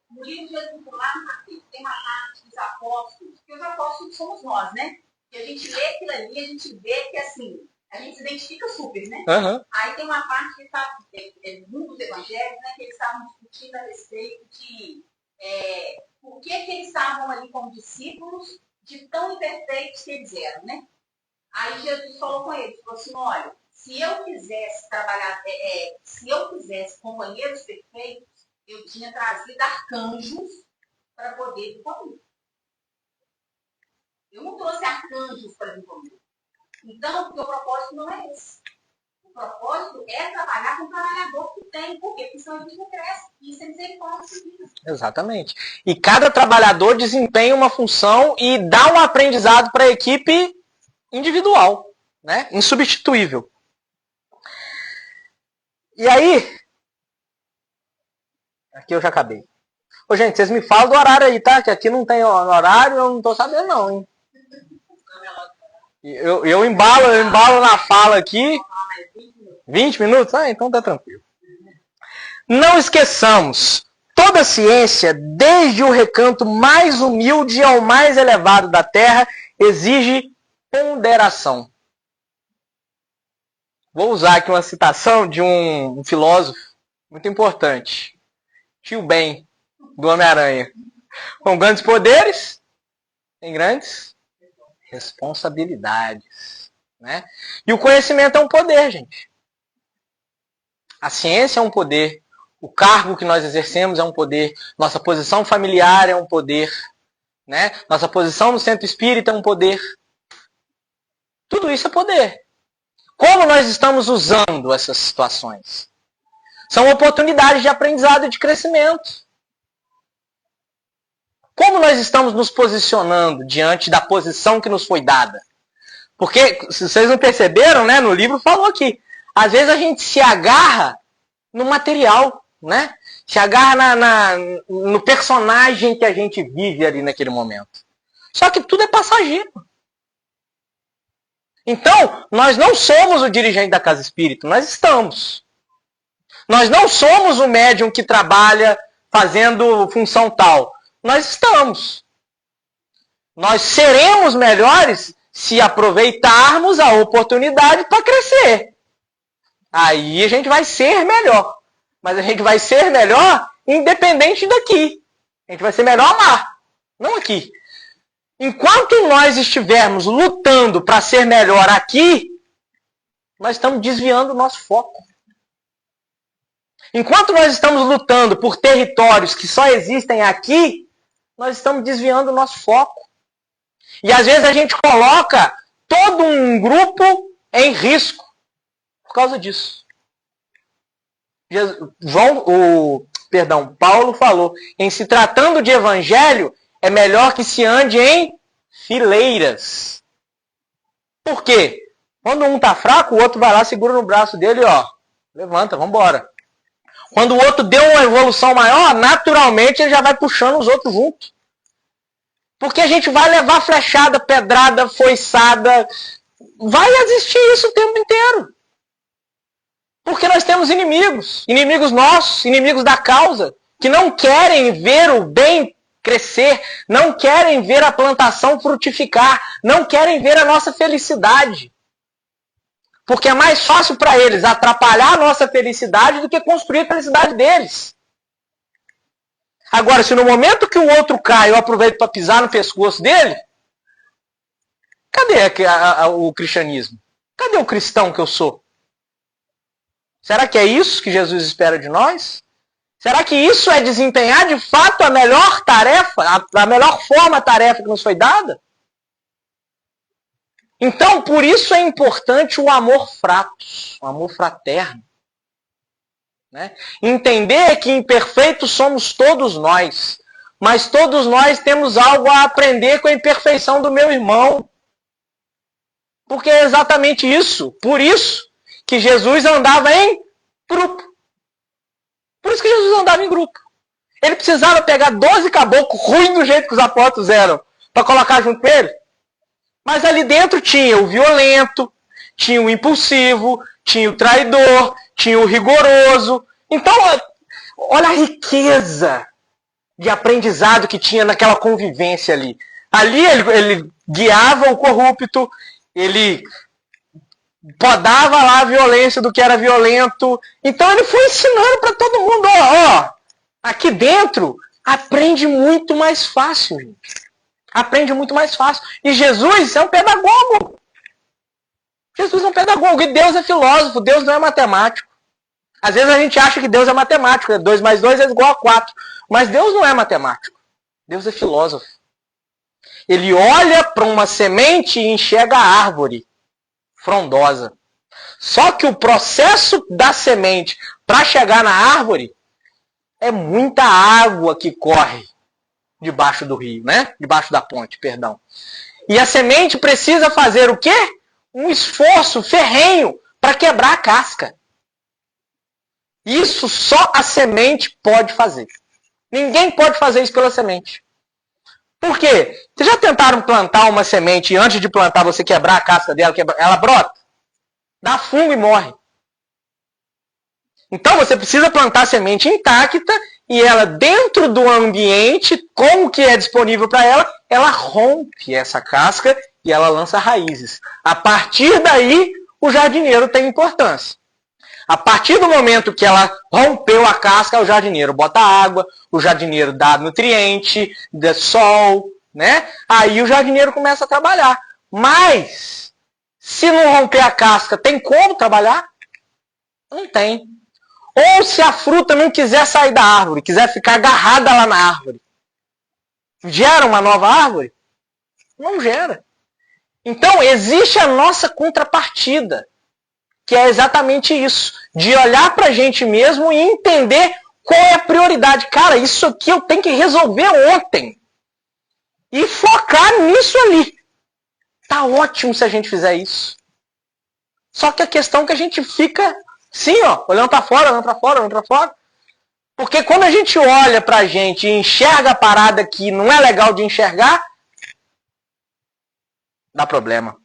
No livro de Jesus, lá tem uma parte dos apóstolos, que os apóstolos somos nós, né? Que a gente lê aquilo ali, a gente vê que assim, a gente se identifica super, né? Uhum. Aí tem uma parte que está, muitos evangelhos, né? Que eles estavam discutindo a respeito de por que eles estavam ali como discípulos de tão imperfeitos que eles eram, né? Aí Jesus falou com eles, falou assim, olha, se eu quisesse trabalhar, se eu quisesse companheiros perfeitos, eu tinha trazido arcanjos para poder vir comigo. Eu não trouxe arcanjos para vir comigo. Então, o meu propósito não é esse. O propósito é trabalhar com o trabalhador que tem. Por quê? Porque senão a gente não cresce. Isso é misericórdia divina. Exatamente. E cada trabalhador desempenha uma função e dá um aprendizado para a equipe individual, né? Insubstituível. E aí, aqui eu já acabei. Ô, gente, vocês me falam do horário aí, tá? Que aqui não tem horário, eu não tô sabendo não, hein? Eu embalo na fala aqui. 20 minutos? Ah, então tá tranquilo. Não esqueçamos, toda ciência, desde o recanto mais humilde ao mais elevado da terra, exige ponderação. Vou usar aqui uma citação de um filósofo muito importante. Tio Ben, do Homem-Aranha. Com grandes poderes, tem grandes responsabilidades. Né? E o conhecimento é um poder, gente. A ciência é um poder. O cargo que nós exercemos é um poder. Nossa posição familiar é um poder. Né? Nossa posição no centro espírita é um poder. Tudo isso é poder. Como nós estamos usando essas situações? São oportunidades de aprendizado e de crescimento. Como nós estamos nos posicionando diante da posição que nos foi dada? Porque, se vocês não perceberam, né, no livro falou aqui, às vezes a gente se agarra no material, né? Se agarra no personagem que a gente vive ali naquele momento. Só que tudo é passageiro. Então, nós não somos o dirigente da casa espírita, nós estamos. Nós não somos o médium que trabalha fazendo função tal. Nós estamos. Nós seremos melhores se aproveitarmos a oportunidade para crescer. Aí a gente vai ser melhor. Mas a gente vai ser melhor independente daqui. A gente vai ser melhor lá, não aqui. Enquanto nós estivermos lutando para ser melhor aqui, nós estamos desviando o nosso foco. Enquanto nós estamos lutando por territórios que só existem aqui, nós estamos desviando o nosso foco. E às vezes a gente coloca todo um grupo em risco por causa disso. Paulo falou, em se tratando de evangelho, é melhor que se ande em fileiras. Por quê? Quando um está fraco, o outro vai lá, segura no braço dele e ó, levanta, vamos embora. Quando o outro deu uma evolução maior, naturalmente ele já vai puxando os outros junto. Porque a gente vai levar flechada, pedrada, foiçada. Vai existir isso o tempo inteiro. Porque nós temos inimigos. Inimigos nossos, inimigos da causa. Que não querem ver o bem crescer. Não querem ver a plantação frutificar. Não querem ver a nossa felicidade. Porque é mais fácil para eles atrapalhar a nossa felicidade do que construir a felicidade deles. Agora, se no momento que o outro cai, eu aproveito para pisar no pescoço dele, cadê o cristianismo? Cadê o cristão que eu sou? Será que é isso que Jesus espera de nós? Será que isso é desempenhar de fato a melhor tarefa, a melhor forma tarefa que nos foi dada? Então, por isso é importante o amor fratus, o amor fraterno. Né? Entender que imperfeitos somos todos nós, mas todos nós temos algo a aprender com a imperfeição do meu irmão. Porque é exatamente isso, por isso que Jesus andava em grupo. Por isso que Jesus andava em grupo. Ele precisava pegar 12 caboclos ruins do jeito que os apóstolos eram, para colocar junto com ele. Mas ali dentro tinha o violento, tinha o impulsivo, tinha o traidor, tinha o rigoroso. Então, olha a riqueza de aprendizado que tinha naquela convivência ali. Ali ele guiava o corrupto, ele podava lá a violência do que era violento. Então ele foi ensinando para todo mundo, ó, aqui dentro aprende muito mais fácil, gente. Aprende muito mais fácil. E Jesus é um pedagogo. Jesus é um pedagogo. E Deus é filósofo. Deus não é matemático. Às vezes a gente acha que Deus é matemático. 2 mais 2 é igual a 4. Mas Deus não é matemático. Deus é filósofo. Ele olha para uma semente e enxerga a árvore frondosa. Só que o processo da semente para chegar na árvore é muita água que corre debaixo do rio, né? Debaixo da ponte, perdão. E a semente precisa fazer o quê? Um esforço ferrenho para quebrar a casca. Isso só a semente pode fazer. Ninguém pode fazer isso pela semente. Por quê? Vocês já tentaram plantar uma semente e antes de plantar você quebrar a casca dela, ela brota? Dá fungo e morre. Então você precisa plantar a semente intacta e ela, dentro do ambiente, com o que é disponível para ela, ela rompe essa casca e ela lança raízes. A partir daí, o jardineiro tem importância. A partir do momento que ela rompeu a casca, o jardineiro bota água, o jardineiro dá nutriente, dá sol, né? Aí o jardineiro começa a trabalhar. Mas, se não romper a casca, tem como trabalhar? Não tem. Ou se a fruta não quiser sair da árvore, quiser ficar agarrada lá na árvore, gera uma nova árvore? Não gera. Então, existe a nossa contrapartida, que é exatamente isso, de olhar para a gente mesmo e entender qual é a prioridade. Cara, isso aqui eu tenho que resolver ontem. E focar nisso ali. Tá ótimo se a gente fizer isso. Só que a questão é que a gente fica sim, ó, olhando para fora, olhando para fora, olhando para fora. Porque quando a gente olha para a gente e enxerga a parada que não é legal de enxergar, dá problema.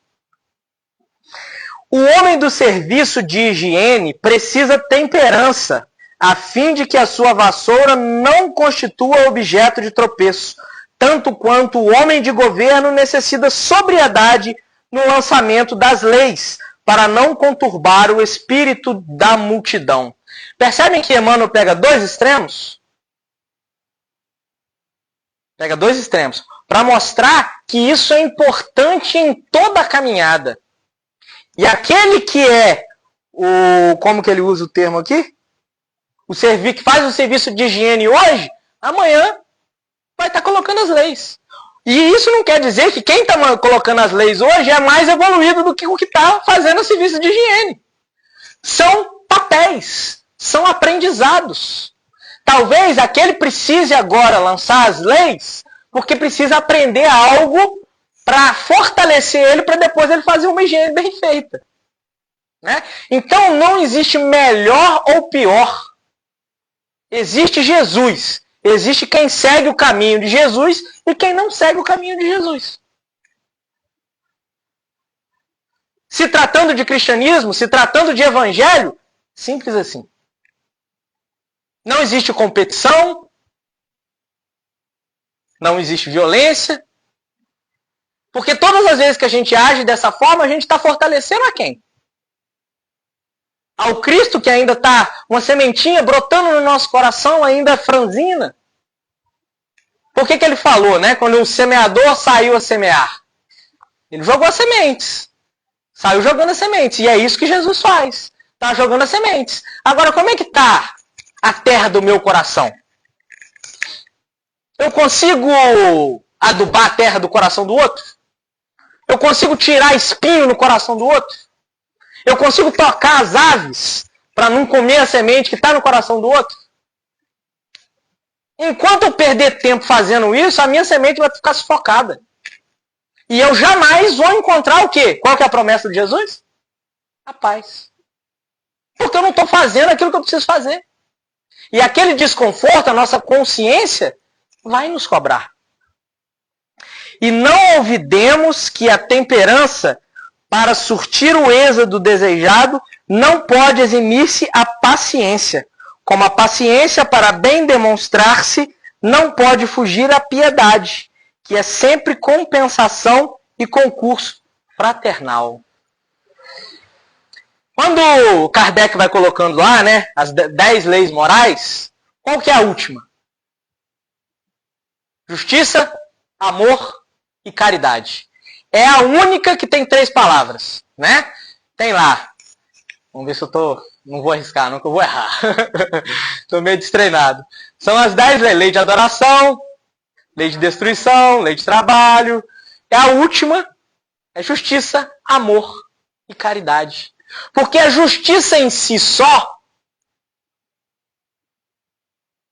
O homem do serviço de higiene precisa temperança, a fim de que a sua vassoura não constitua objeto de tropeço, tanto quanto o homem de governo necessita sobriedade no lançamento das leis, para não conturbar o espírito da multidão. Percebem que Emmanuel pega dois extremos? Pega dois extremos, para mostrar que isso é importante em toda a caminhada. E aquele que é como que ele usa o termo aqui? Que faz o serviço de higiene hoje, amanhã vai estar colocando as leis. E isso não quer dizer que quem está colocando as leis hoje é mais evoluído do que o que está fazendo o serviço de higiene. São papéis, são aprendizados. Talvez aquele precise agora lançar as leis porque precisa aprender algo para fortalecer ele, para depois ele fazer uma higiene bem feita. Né? Então não existe melhor ou pior. Existe Jesus. Existe quem segue o caminho de Jesus e quem não segue o caminho de Jesus. Se tratando de cristianismo, se tratando de evangelho, simples assim. Não existe competição, não existe violência, porque todas as vezes que a gente age dessa forma, a gente está fortalecendo a quem? Ao Cristo, que ainda está uma sementinha brotando no nosso coração, ainda franzina. Por que ele falou, né? Quando o semeador saiu a semear? Ele jogou as sementes. Saiu jogando as sementes. E é isso que Jesus faz. Está jogando as sementes. Agora, como é que está a terra do meu coração? Eu consigo adubar a terra do coração do outro? Eu consigo tirar espinho no coração do outro? Eu consigo tocar as aves para não comer a semente que está no coração do outro? Enquanto eu perder tempo fazendo isso, a minha semente vai ficar sufocada. E eu jamais vou encontrar o quê? Qual que é a promessa de Jesus? A paz. Porque eu não estou fazendo aquilo que eu preciso fazer. E aquele desconforto, a nossa consciência, vai nos cobrar. E não olvidemos que a temperança, para surtir o êxodo desejado, não pode eximir-se a paciência. Como a paciência, para bem demonstrar-se, não pode fugir à piedade, que é sempre compensação e concurso fraternal. Quando Kardec vai colocando lá, né, as 10 leis morais, qual que é a última? Justiça, amor e caridade. É a única que tem 3 palavras, né? Tem lá. Vamos ver se eu não vou arriscar, não, que eu vou errar. Estou meio destreinado. São as 10 leis. Lei de adoração, lei de destruição, lei de trabalho. E a última é justiça, amor e caridade. Porque a justiça em si só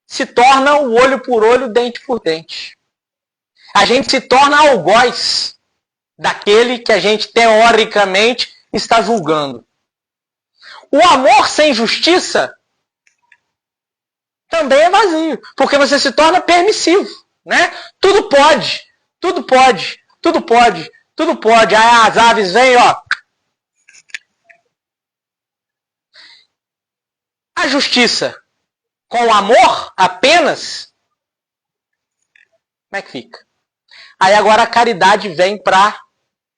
se torna o olho por olho, dente por dente. A gente se torna algoz daquele que a gente teoricamente está julgando. O amor sem justiça também é vazio, porque você se torna permissivo, né? Tudo pode, tudo pode, tudo pode, tudo pode. Aí as aves vêm, ó. A justiça com o amor apenas, como é que fica? Aí agora a caridade vem para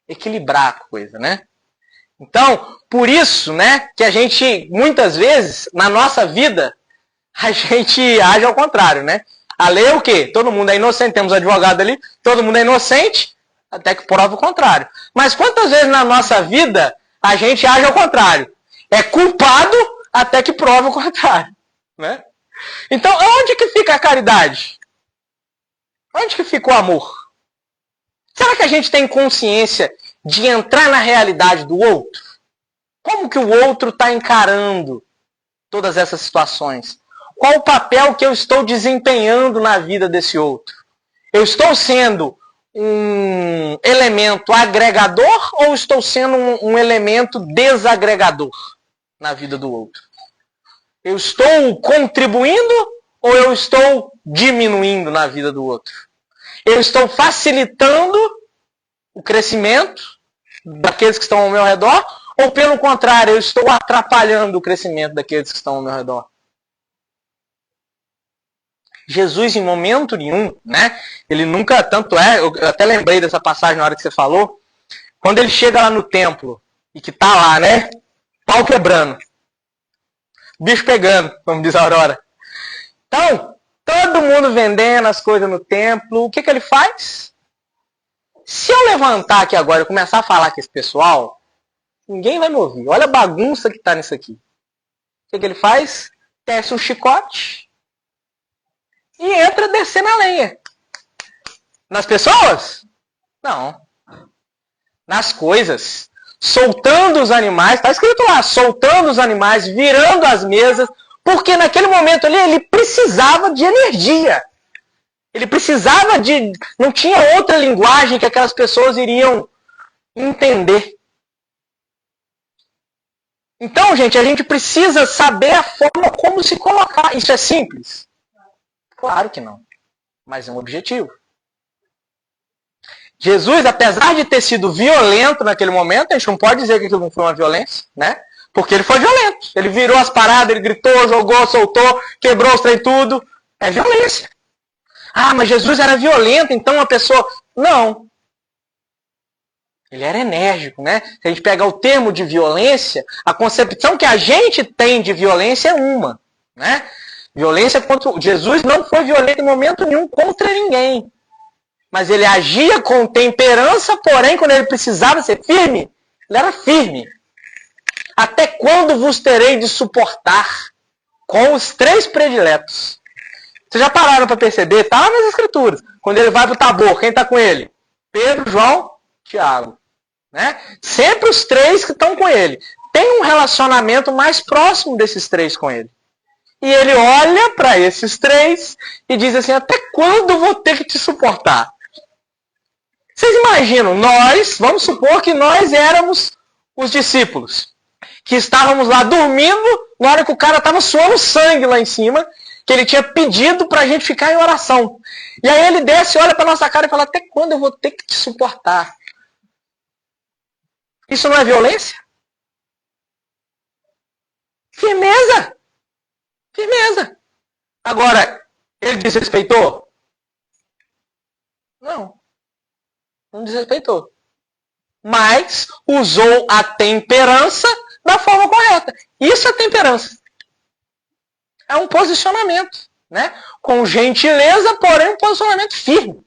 equilibrar a coisa, né? Então, por isso, né, que a gente, muitas vezes, na nossa vida, a gente age ao contrário, né? A lei é o quê? Todo mundo é inocente, temos advogado ali, todo mundo é inocente, até que prova o contrário. Mas quantas vezes na nossa vida a gente age ao contrário? É culpado até que prova o contrário, né? Então, onde que fica a caridade? Onde que fica o amor? Será que a gente tem consciência de entrar na realidade do outro? Como que o outro está encarando todas essas situações? Qual o papel que eu estou desempenhando na vida desse outro? Eu estou sendo um elemento agregador ou estou sendo um elemento desagregador na vida do outro? Eu estou contribuindo ou eu estou diminuindo na vida do outro? Eu estou facilitando o crescimento daqueles que estão ao meu redor ou, pelo contrário, eu estou atrapalhando o crescimento daqueles que estão ao meu redor? Jesus, em momento nenhum, né? Ele nunca, tanto é, eu até lembrei dessa passagem na hora que você falou, quando ele chega lá no templo, e que tá lá, né? Pau quebrando. Bicho pegando, como diz a Aurora. Então, todo mundo vendendo as coisas no templo, o que ele faz? Se eu levantar aqui agora e começar a falar com esse pessoal, ninguém vai me ouvir. Olha a bagunça que tá nisso aqui. O que ele faz? Tece um chicote e entra descendo a lenha. Nas pessoas? Não. Nas coisas. Soltando os animais, está escrito lá, soltando os animais, virando as mesas, porque naquele momento ali ele precisava de energia. Ele precisava de... Não tinha outra linguagem que aquelas pessoas iriam entender. Então, gente, a gente precisa saber a forma como se colocar. Isso é simples? Claro que não. Mas é um objetivo. Jesus, apesar de ter sido violento naquele momento, a gente não pode dizer que aquilo não foi uma violência, né? Porque ele foi violento. Ele virou as paradas, ele gritou, jogou, soltou, quebrou os trem tudo. É violência. Ah, mas Jesus era violento, então a pessoa... Não. Ele era enérgico, né? Se a gente pegar o termo de violência, a concepção que a gente tem de violência é uma, né? Violência contra... Jesus não foi violento em momento nenhum contra ninguém. Mas ele agia com temperança, porém, quando ele precisava ser firme, ele era firme. Até quando vos terei de suportar? Com os 3 prediletos. Vocês já pararam para perceber? Está lá nas Escrituras. Quando ele vai para o Tabor, quem está com ele? Pedro, João, Tiago. Né? Sempre os 3 que estão com ele. Tem um relacionamento mais próximo desses 3 com ele. E ele olha para esses 3 e diz assim, até quando vou ter que te suportar? Vocês imaginam, vamos supor que nós éramos os discípulos, que estávamos lá dormindo, na hora que o cara estava suando sangue lá em cima, que ele tinha pedido para a gente ficar em oração. E aí ele desce, olha para nossa cara e fala, até quando eu vou ter que te suportar? Isso não é violência? Firmeza! Firmeza! Agora, ele desrespeitou? Não. Não desrespeitou. Mas usou a temperança da forma correta. Isso é temperança. É um posicionamento, né? Com gentileza, porém um posicionamento firme.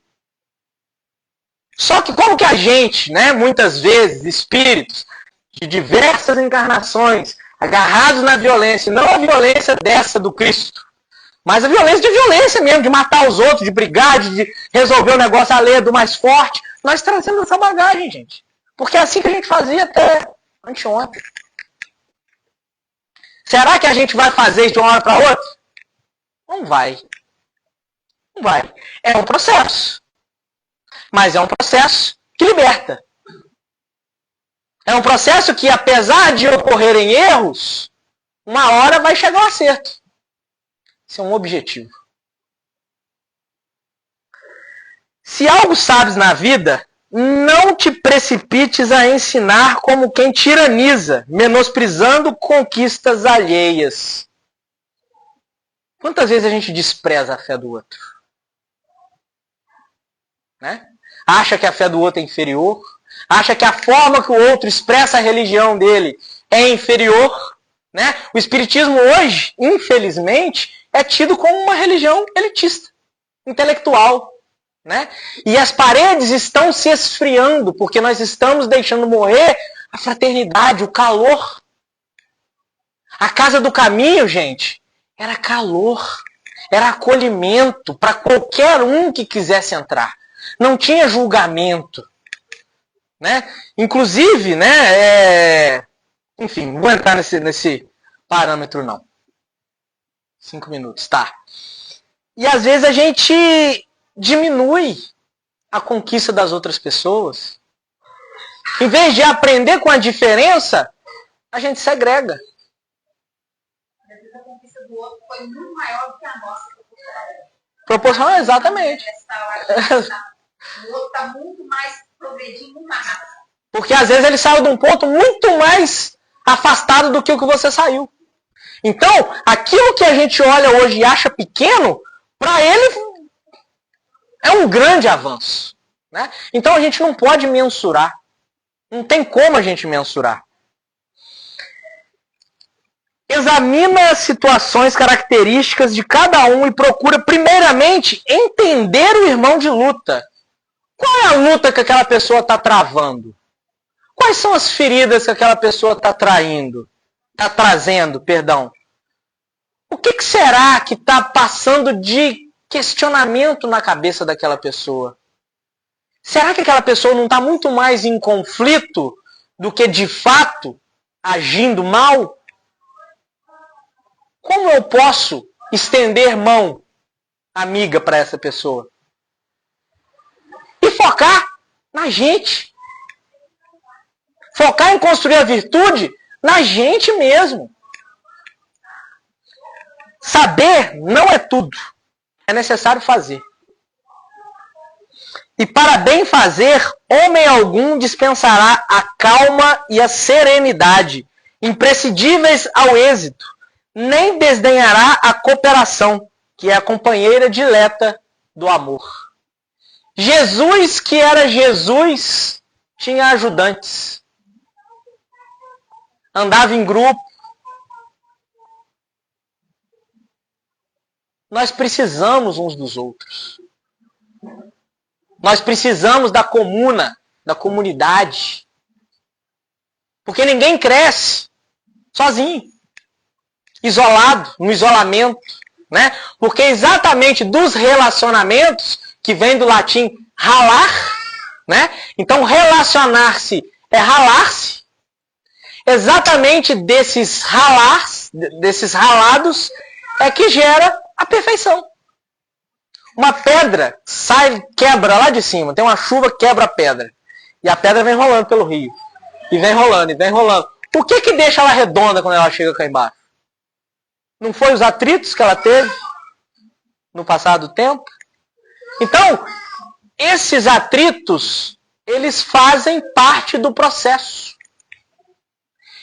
Só que como que a gente, né, muitas vezes, espíritos de diversas encarnações, agarrados na violência, não a violência dessa do Cristo, mas a violência de violência mesmo, de matar os outros, de brigar, de resolver o negócio alheio do mais forte, nós trazemos essa bagagem, gente. Porque é assim que a gente fazia até anteontem. Será que a gente vai fazer isso de uma hora para outra? Não vai. Não vai. É um processo. Mas é um processo que liberta. É um processo que, apesar de ocorrerem erros, uma hora vai chegar ao acerto. Isso é um objetivo. Se algo sabes na vida, não te precipites a ensinar como quem tiraniza, menosprezando conquistas alheias. Quantas vezes a gente despreza a fé do outro? Né? Acha que a fé do outro é inferior, acha que a forma que o outro expressa a religião dele é inferior. Né? O Espiritismo hoje, infelizmente, é tido como uma religião elitista, intelectual. Né? E as paredes estão se esfriando, porque nós estamos deixando morrer a fraternidade, o calor. A Casa do Caminho, gente, era calor, era acolhimento para qualquer um que quisesse entrar. Não tinha julgamento. Né? Inclusive, né, enfim, não vou entrar nesse parâmetro não. 5 minutos, tá. E às vezes a gente diminui a conquista das outras pessoas. Em vez de aprender com a diferença, a gente segrega. Às vezes a conquista do outro foi muito maior do que a nossa. Proporcional, exatamente. O outro está muito mais progredindo, muito mais rápido. Porque às vezes ele saiu de um ponto muito mais afastado do que o que você saiu. Então, aquilo que a gente olha hoje e acha pequeno, para ele é um grande avanço, né? Então a gente não pode mensurar. Não tem como a gente mensurar. Examina as situações, características de cada um e procura primeiramente entender o irmão de luta. Qual é a luta que aquela pessoa está travando? Quais são as feridas que aquela pessoa está trazendo, perdão? O que será que está passando de questionamento na cabeça daquela pessoa? Será que aquela pessoa não está muito mais em conflito do que de fato agindo mal? Como eu posso estender mão amiga para essa pessoa? E focar na gente. Focar em construir a virtude na gente mesmo. Saber não é tudo. É necessário fazer. E para bem fazer, homem algum dispensará a calma e a serenidade, imprescindíveis ao êxito, nem desdenhará a cooperação, que é a companheira dileta do amor. Jesus, que era Jesus, tinha ajudantes. Andava em grupo. Nós precisamos uns dos outros. Nós precisamos da comuna, da comunidade. Porque ninguém cresce sozinho, isolado, no isolamento, né? Porque exatamente dos relacionamentos, que vem do latim ralar, né? Então relacionar-se é ralar-se. Exatamente desses ralados, é que gera a perfeição. Uma pedra quebra lá de cima, tem uma chuva, quebra a pedra. E a pedra vem rolando pelo rio. E vem rolando, e vem rolando. O que deixa ela redonda quando ela chega cá embaixo? Não foi os atritos que ela teve no passado tempo? Então, esses atritos, eles fazem parte do processo.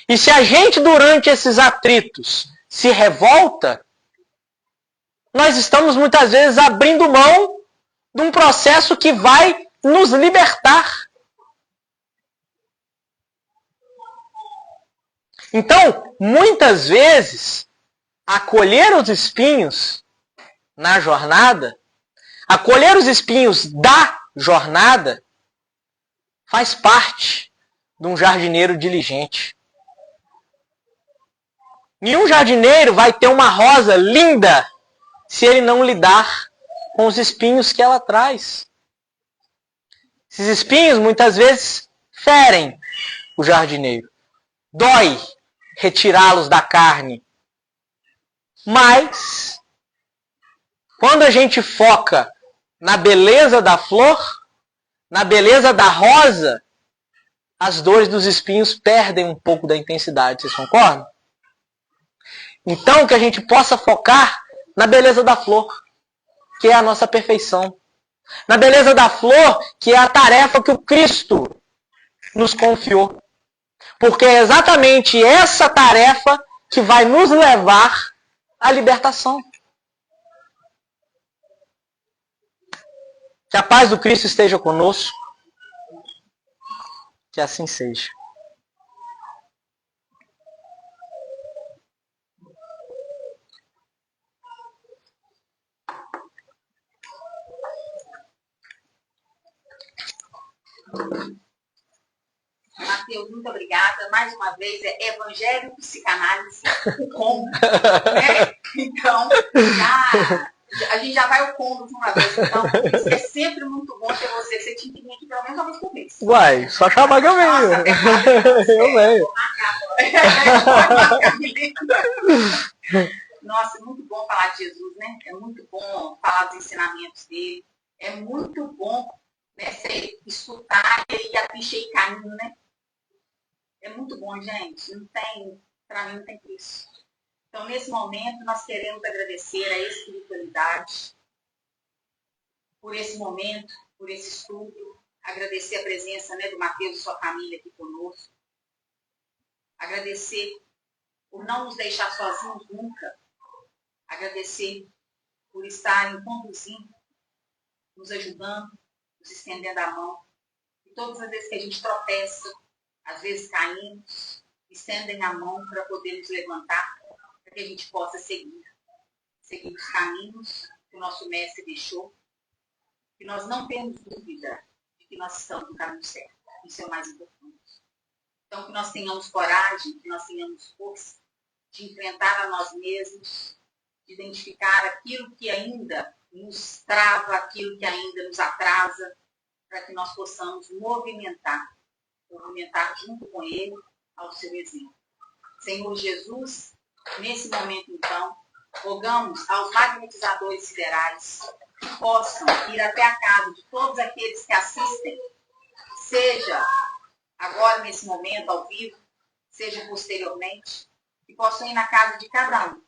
E se a gente, durante esses atritos, se revolta, nós estamos muitas vezes abrindo mão de um processo que vai nos libertar. Então, muitas vezes, acolher os espinhos na jornada, acolher os espinhos da jornada, faz parte de um jardineiro diligente. Nenhum jardineiro vai ter uma rosa linda se ele não lidar com os espinhos que ela traz. Esses espinhos, muitas vezes, ferem o jardineiro. Dói retirá-los da carne. Mas, quando a gente foca na beleza da flor, na beleza da rosa, as dores dos espinhos perdem um pouco da intensidade. Vocês concordam? Então, que a gente possa focar na beleza da flor, que é a nossa perfeição. Na beleza da flor, que é a tarefa que o Cristo nos confiou. Porque é exatamente essa tarefa que vai nos levar à libertação. Que a paz do Cristo esteja conosco. Que assim seja. Mateus, muito obrigada. Mais uma vez, é Evangelho Psicanálise, o combo. Né? Então, a gente já vai ao combo de uma vez. Então, isso é sempre muito bom ter você. Você tinha que vir aqui pelo menos uma vez por mês. Uai, só chamar que eu venho. Eu venho. Nossa, é muito bom falar de Jesus, né? É muito bom falar dos ensinamentos dele. É muito bom, né, você escutar e a bicha ir caminho, né? É muito bom, gente. Não tem, para mim não tem preço. Então, nesse momento, nós queremos agradecer a espiritualidade por esse momento, por esse estudo. Agradecer a presença, né, do Mateus e sua família aqui conosco. Agradecer por não nos deixar sozinhos nunca. Agradecer por estarem conduzindo, nos ajudando, nos estendendo a mão. E todas as vezes que a gente tropeça, às vezes caímos, estendem a mão para poder nos levantar, para que a gente possa seguir os caminhos que o nosso mestre deixou, que nós não temos dúvida de que nós estamos no caminho certo. Isso é o mais importante. Então, que nós tenhamos coragem, que nós tenhamos força de enfrentar a nós mesmos, de identificar aquilo que ainda nos trava, aquilo que ainda nos atrasa, para que nós possamos movimentar junto com Ele, ao seu exemplo. Senhor Jesus, nesse momento, então, rogamos aos magnetizadores siderais que possam ir até a casa de todos aqueles que assistem, seja agora, nesse momento, ao vivo, seja posteriormente, que possam ir na casa de cada um.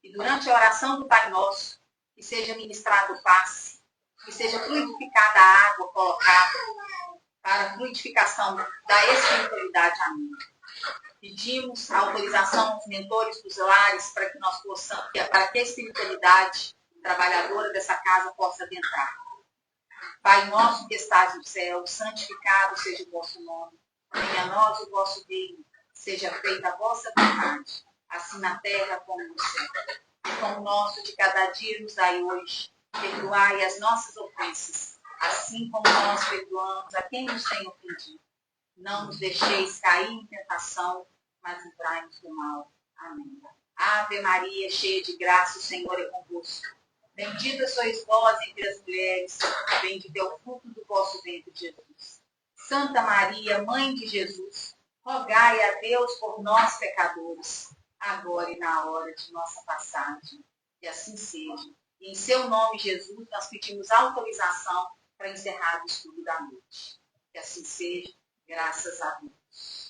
E durante a oração do Pai Nosso, que seja ministrado o passe, que seja fluidificada a água colocada para a fluidificação da espiritualidade. Amém. Pedimos a autorização aos mentores dos lares para que nós possamos, para que a espiritualidade trabalhadora dessa casa possa adentrar. Pai nosso que estás no céu, santificado seja o vosso nome. Venha a nós o vosso reino, seja feita a vossa vontade, assim na terra como no céu. O pão nosso de cada dia nos dai hoje. Perdoai as nossas ofensas, assim como nós perdoamos a quem nos tem ofendido. Não nos deixeis cair em tentação, mas livrai-nos do mal. Amém. Ave Maria, cheia de graça, o Senhor é convosco. Bendita sois vós entre as mulheres, bendito é o fruto do vosso ventre, Jesus. Santa Maria, Mãe de Jesus, rogai a Deus por nós, pecadores, agora e na hora de nossa passagem. Que assim seja. E em seu nome, Jesus, nós pedimos autorização para encerrar o estudo da noite. Que assim seja, graças a Deus.